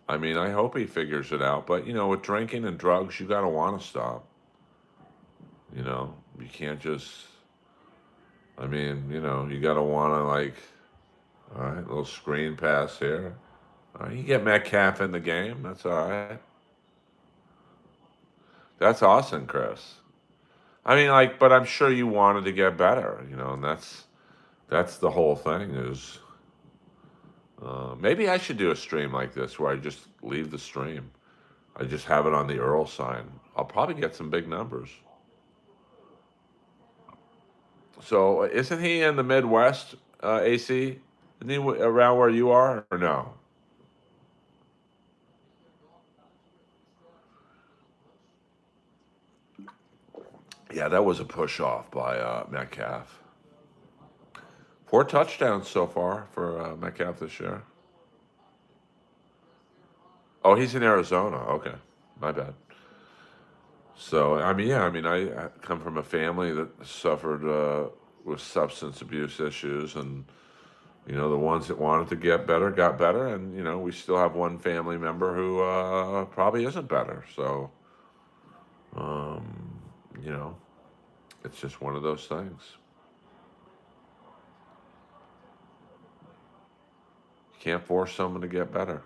I mean, I hope he figures it out. But, you know, with drinking and drugs, you got to want to stop. You know, you can't just, I mean, you know, you got to want to, like, all right, little screen pass here. All right, you get Metcalf in the game. That's all right. That's awesome, Chris. I mean, like, but I'm sure you wanted to get better, you know, and that's That's the whole thing. Is maybe I should do a stream like this where I just leave the stream. I just have it on the Earl sign. I'll probably get some big numbers. So, isn't he in the Midwest, AC? Isn't he around where you are, or no? Yeah, that was a push off by Metcalf. 4 touchdowns so far for Metcalf this year. Oh, he's in Arizona. Okay, my bad. So, I mean, yeah, I mean, I come from a family that suffered with substance abuse issues, and the ones that wanted to get better got better, and we still have one family member who probably isn't better. So, um, you know, it's just one of those things. You can't force someone to get better.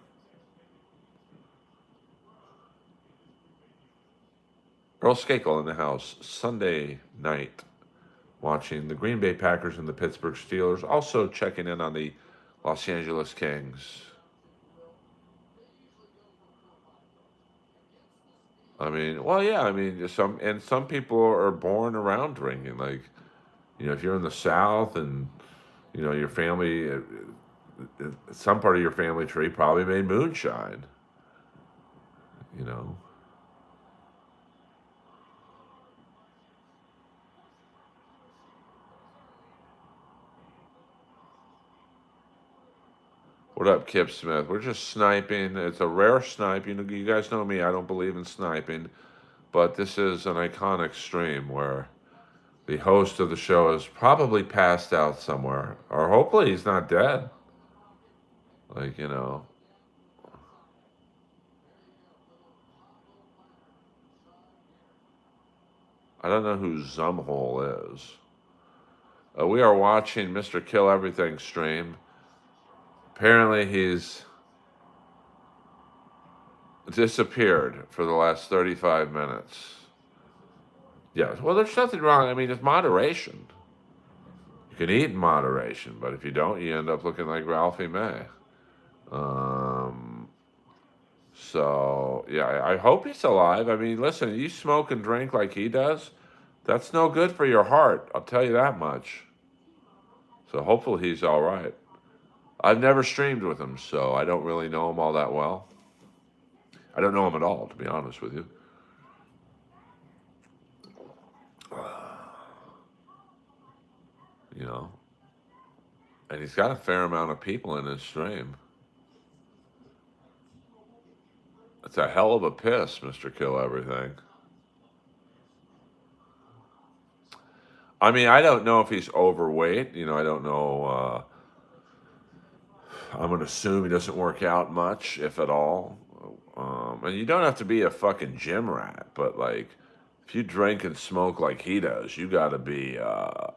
Earl Skakel in the house Sunday night, watching the Green Bay Packers and the Pittsburgh Steelers. Also checking in on the Los Angeles Kings. I mean, well, yeah. I mean, some people are born around drinking. Like, if you're in the South and your family, some part of your family tree probably made moonshine. You know. What up, Kip Smith? We're just sniping. It's a rare snipe. You guys know me. I don't believe in sniping, but this is an iconic stream where the host of the show is probably passed out somewhere, or hopefully he's not dead. Like, I don't know who Zumhole is. We are watching Mr. Kill Everything stream. Apparently, he's disappeared for the last 35 minutes. Yes, well, there's nothing wrong. I mean, it's moderation. You can eat in moderation, but if you don't, you end up looking like Ralphie May. Um, so, yeah, I hope he's alive. I mean, listen, you smoke and drink like he does, that's no good for your heart. I'll tell you that much. So hopefully he's all right. I've never streamed with him, so I don't really know him all that well. I don't know him at all, to be honest with you. You know, and he's got a fair amount of people in his stream. It's a hell of a piss, Mr. Kill Everything. I mean, I don't know if he's overweight. I don't know. I'm going to assume he doesn't work out much, if at all. And you don't have to be a fucking gym rat, but like, if you drink and smoke like he does, you got to be, on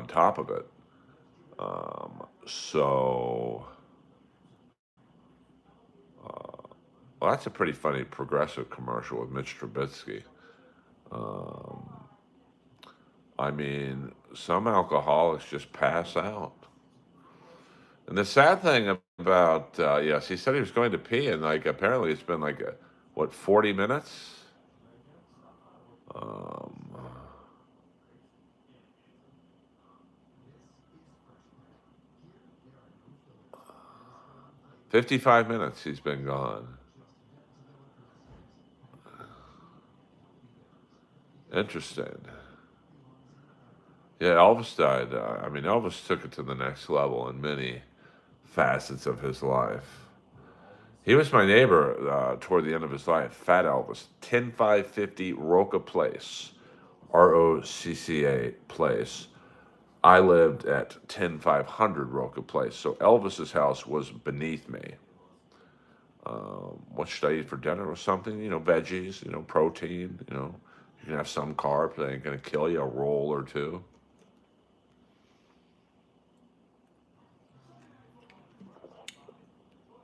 top of it. So, well, that's a pretty funny progressive commercial with Mitch Trubisky. Um, I mean, some alcoholics just pass out. And the sad thing about, yes, he said he was going to pee, and like apparently it's been like, 40 minutes? Um, 55 minutes he's been gone. Interesting. Yeah, Elvis died. I mean, Elvis took it to the next level in many facets of his life. He was my neighbor toward the end of his life, Fat Elvis, 10550 Roca Place, ROCCA Place. I lived at 10500 Roca Place, so Elvis's house was beneath me. What should I eat for dinner or something? Veggies, protein, you can have some carbs that ain't going to kill you, a roll or two.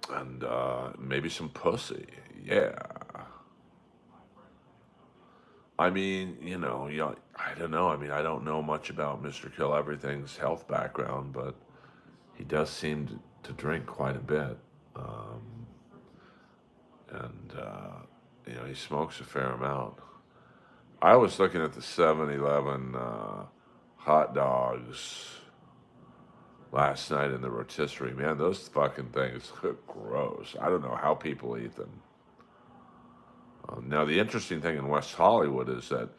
And maybe some pussy. Yeah. I mean, I don't know. I mean, I don't know much about Mr. Kill Everything's health background, but he does seem to drink quite a bit. Um, and he smokes a fair amount. I was looking at the 7-Eleven hot dogs last night in the rotisserie. Man, those fucking things look gross. I don't know how people eat them. Now, the interesting thing in West Hollywood is that,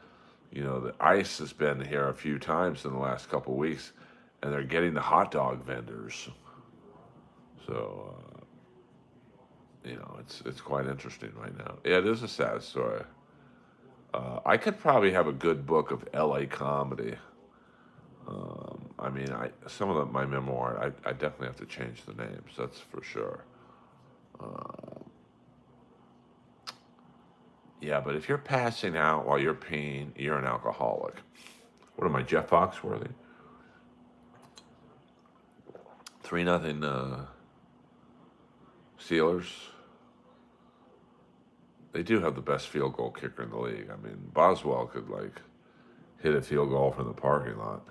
the ICE has been here a few times in the last couple of weeks, and they're getting the hot dog vendors. So, it's quite interesting right now. Yeah, it is a sad story. I could probably have a good book of L.A. comedy. I mean, some of my memoir, I definitely have to change the names. That's for sure. Yeah, but if you're passing out while you're peeing, you're an alcoholic. What am I, Jeff Foxworthy? 3-0 Steelers. They do have the best field goal kicker in the league. I mean, Boswell could hit a field goal from the parking lot.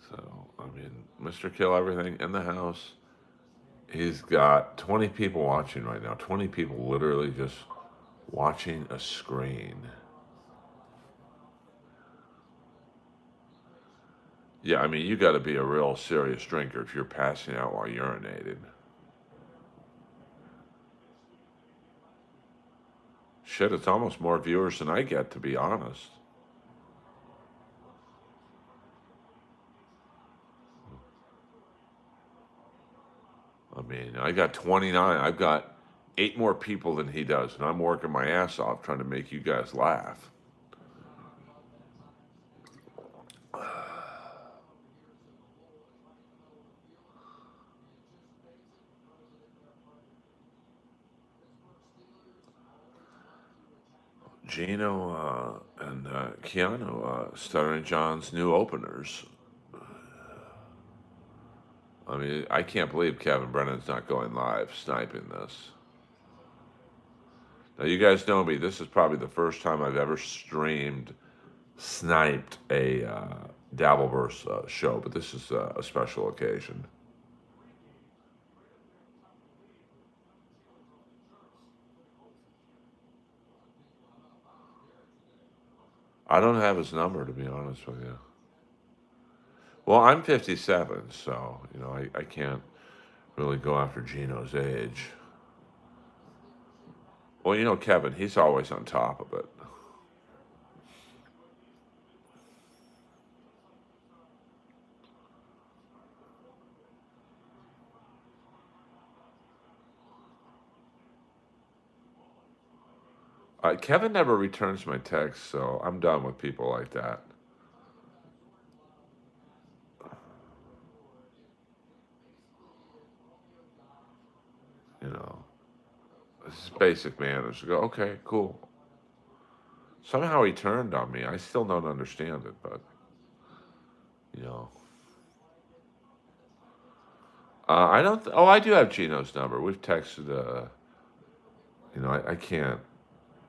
So, I mean, Mr. Kill Everything in the house. He's got 20 people watching right now. 20 people literally just watching a screen. Yeah, I mean, you got to be a real serious drinker if you're passing out while urinating. Shit, it's almost more viewers than I get, to be honest. I mean, I got 29. I've got 8 more people than he does, and I'm working my ass off trying to make you guys laugh. Gino and Keanu starring John's new openers. I mean, I can't believe Kevin Brennan's not going live sniping this. Now, you guys know me. This is probably the first time I've ever sniped a Dabbleverse show, but this is a special occasion. I don't have his number, to be honest with you. Well, I'm 57, so, I can't really go after Gino's age. Well, Kevin, he's always on top of it. Kevin never returns my texts, so I'm done with people like that. You know, it's basic manners. You go, okay, cool. Somehow he turned on me. I still don't understand it, but you know, I don't. Oh, I do have Gino's number. We've texted. I can't.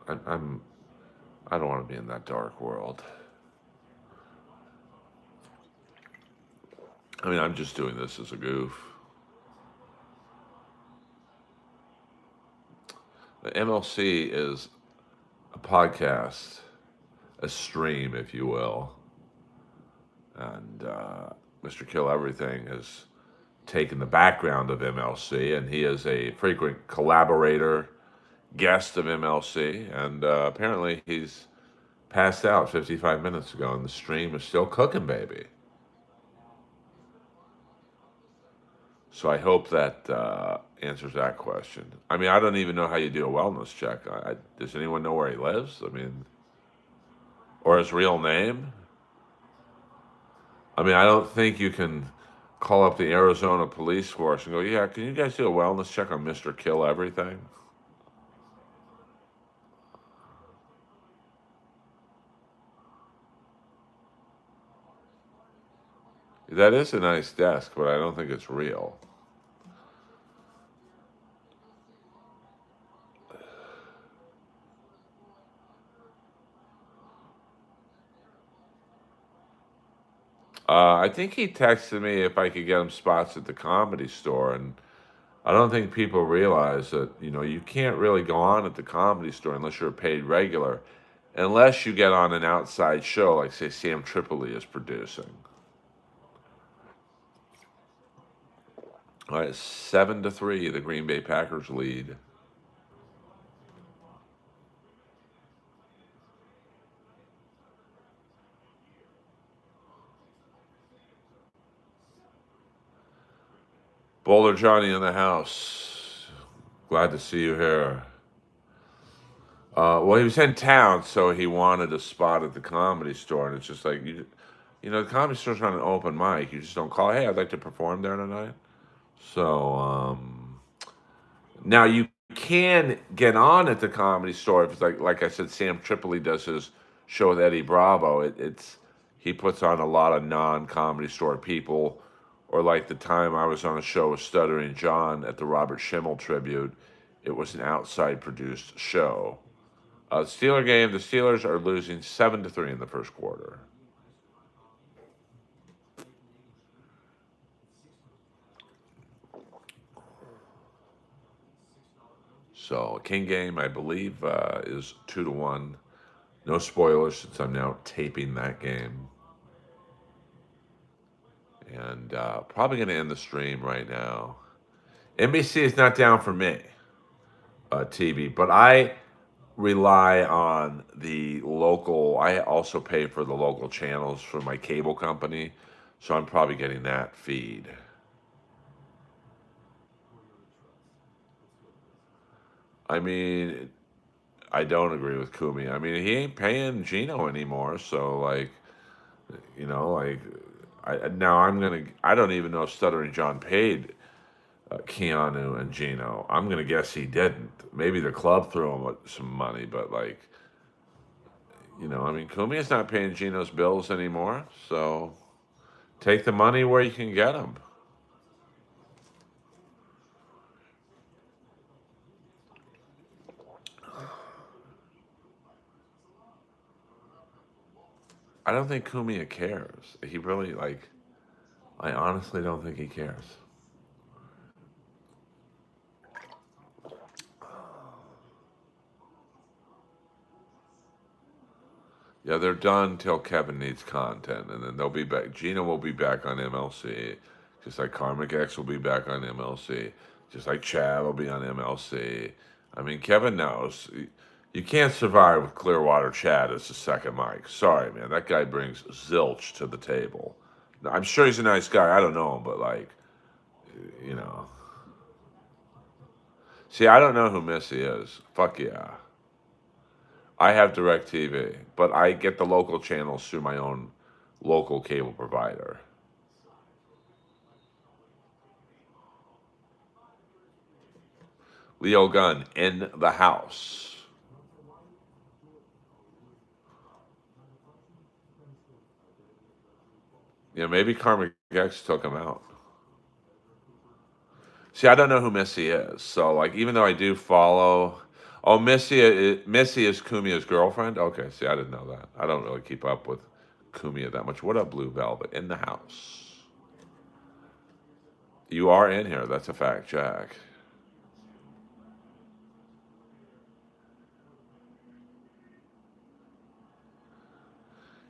I'm. I don't want to be in that dark world. I mean, I'm just doing this as a goof. The MLC is a podcast, a stream, if you will, and Mr. Kill Everything has taken the background of MLC, and he is a frequent collaborator, guest of MLC, and apparently he's passed out 55 minutes ago, and the stream is still cooking, baby. So I hope that answers that question. I mean, I don't even know how you do a wellness check. Does anyone know where he lives? I mean, or his real name? I mean, I don't think you can call up the Arizona police force and go, yeah, can you guys do a wellness check on Mr. Kill Everything? That is a nice desk, but I don't think it's real. I think he texted me if I could get him spots at the Comedy Store, and I don't think people realize that you can't really go on at the Comedy Store unless you're a paid regular, unless you get on an outside show like say Sam Tripoli is producing. All right, 7-3, the Green Bay Packers lead. Boulder Johnny in the house. Glad to see you here. Well, he was in town, so he wanted a spot at the Comedy Store, and it's just like the Comedy Store's not an open mic. You just don't call. Hey, I'd like to perform there tonight. So now you can get on at the Comedy Store if it's like I said, Sam Tripoli does his show with Eddie Bravo. It's he puts on a lot of non-Comedy Store people, or like the time I was on a show with Stuttering John at the Robert Schimmel tribute. It was an outside produced show. Steeler game. The Steelers are losing 7-3 in the first quarter. So King game, I believe, is 2-1. No spoilers since I'm now taping that game, and probably going to end the stream right now. NBC is not down for me, TV, but I rely on the local. I also pay for the local channels for my cable company, so I'm probably getting that feed. I mean, I don't agree with Kumi. I mean, he ain't paying Gino anymore, so like now I'm gonna. I don't even know if Stuttering John paid Keanu and Gino. I'm gonna guess he didn't. Maybe the club threw him some money, but I mean, Kumi is not paying Gino's bills anymore. So take the money where you can get them. I don't think Kumia cares. He really like. I honestly don't think he cares. Yeah, they're done till Kevin needs content, and then they'll be back. Gino will be back on MLC, just like Karmic X will be back on MLC, just like Chad will be on MLC. I mean, Kevin knows you can't survive with Clearwater Chad as the second mic. Sorry, man, that guy brings zilch to the table. I'm sure he's a nice guy. I don't know him, but you know. See, I don't know who Missy is. Fuck yeah. I have DirecTV, but I get the local channels through my own local cable provider. Leo Gunn in the house. Yeah, maybe Karmic X took him out. See, I don't know who Missy is, so even though I do follow, oh Missy is Kumia's girlfriend. Okay, see, I didn't know that. I don't really keep up with Kumia that much. What up, Blue Velvet in the house? You are in here. That's a fact, Jack.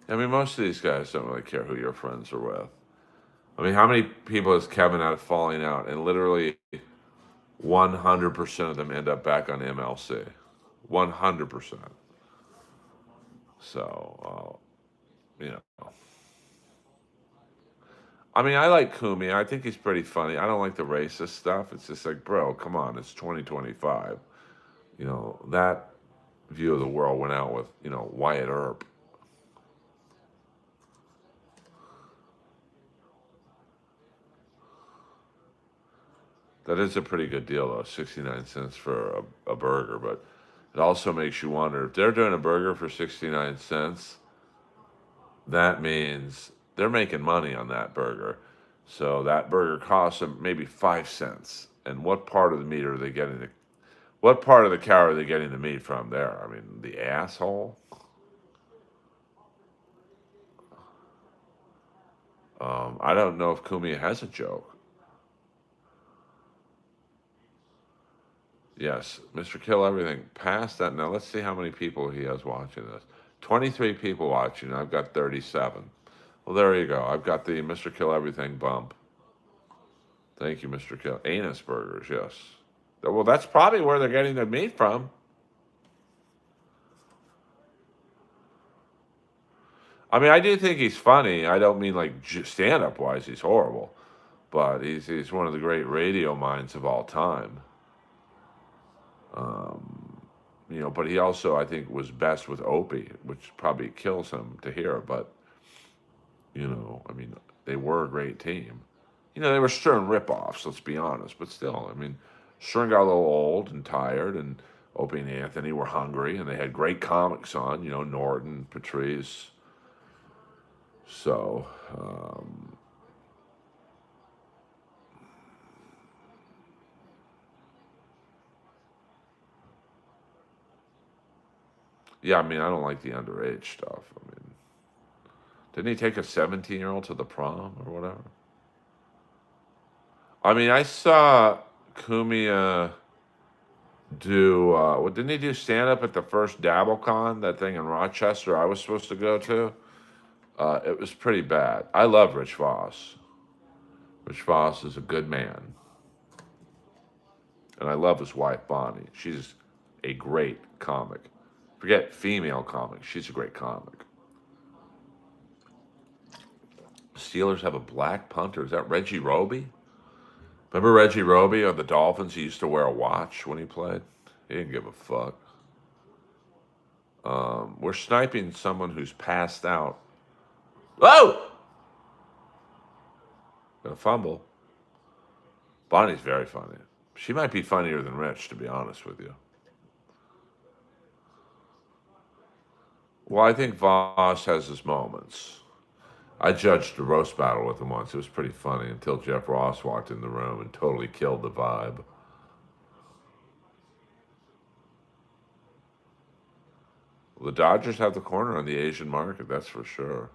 I mean, most of these guys don't really care who your friends are with. I mean, how many people has Kevin had falling out, and literally 100% of them end up back on MLC. 100%. So, you know. I mean, I like Kumi. I think he's pretty funny. I don't like the racist stuff. It's just like, bro, come on. It's 2025. That view of the world went out with, Wyatt Earp. That is a pretty good deal, though, 69 cents for a burger. But it also makes you wonder if they're doing a burger for 69 cents, that means they're making money on that burger. So that burger costs them maybe 5 cents. And what part of the meat are they getting? What part of the cow are they getting the meat from there? I mean, the asshole? I don't know if Cumia has a joke. Yes, Mr. Kill Everything. Past that. Now let's see how many people he has watching this. 23 people watching. I've got 37. Well, there you go. I've got the Mr. Kill Everything bump. Thank you, Mr. Kill. Anus burgers, yes. Well, that's probably where they're getting their meat from. I mean, I do think he's funny. I don't mean like stand-up wise, he's horrible, but he's one of the great radio minds of all time. But he also I think was best with Opie, which probably kills him to hear. But I mean, they were a great team. They were Stern ripoffs. Let's be honest, but still, I mean, Stern got a little old and tired, and Opie and Anthony were hungry, and they had great comics on. Norton, Patrice. So, yeah, I mean, I don't like the underage stuff. I mean, didn't he take a 17-year-old to the prom or whatever? I mean, I saw Cumia do, didn't he do stand up at the first DabbleCon, that thing in Rochester I was supposed to go to? It was pretty bad. I love Rich Voss. Rich Voss is a good man. And I love his wife, Bonnie. She's a great comic. Forget female comic. She's a great comic. Steelers have a black punter. Is that Reggie Roby? Remember Reggie Roby of the Dolphins? He used to wear a watch when he played. He didn't give a fuck. We're sniping someone who's passed out. Oh! Gonna fumble. Bonnie's very funny. She might be funnier than Rich, to be honest with you. Well, I think Voss has his moments. I judged a roast battle with him once. It was pretty funny until Jeff Ross walked in the room and totally killed the vibe. Well, the Dodgers have the corner on the Asian market, that's for sure.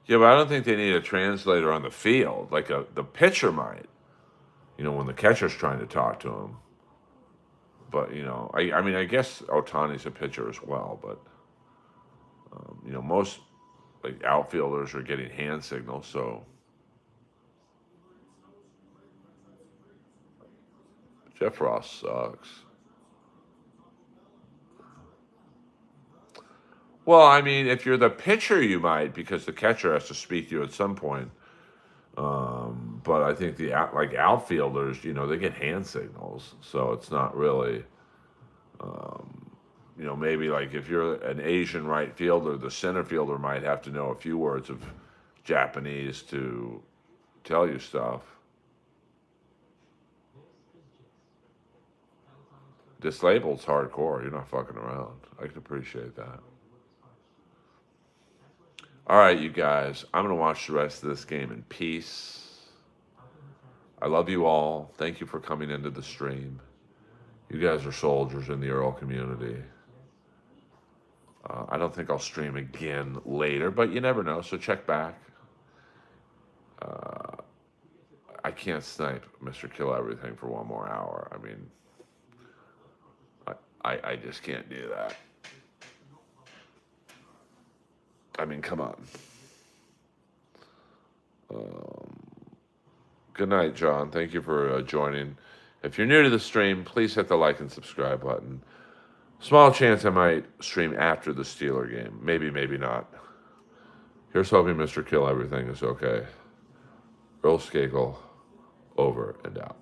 Yeah, but I don't think they need a translator on the field. Like the pitcher might, when the catcher's trying to talk to him. But, I mean, I guess Otani's a pitcher as well. But, most like outfielders are getting hand signals. So Jeff Ross sucks. Well, I mean, if you're the pitcher, you might, because the catcher has to speak to you at some point. But I think like outfielders, they get hand signals, so it's not really, maybe like if you're an Asian right fielder, the center fielder might have to know a few words of Japanese to tell you stuff. This label's hardcore. You're not fucking around. I can appreciate that. All right, you guys. I'm going to watch the rest of this game in peace. I love you all. Thank you for coming into the stream. You guys are soldiers in the Earl community. I don't think I'll stream again later, but you never know, so check back. I can't snipe Mr. Kill Everything for one more hour. I mean, I just can't do that. I mean, come on. Good night, John. Thank you for joining. If you're new to the stream, please hit the like and subscribe button. Small chance I might stream after the Steeler game. Maybe, maybe not. Here's hoping Mr. Kill Everything is okay. Earl Skakel, over and out.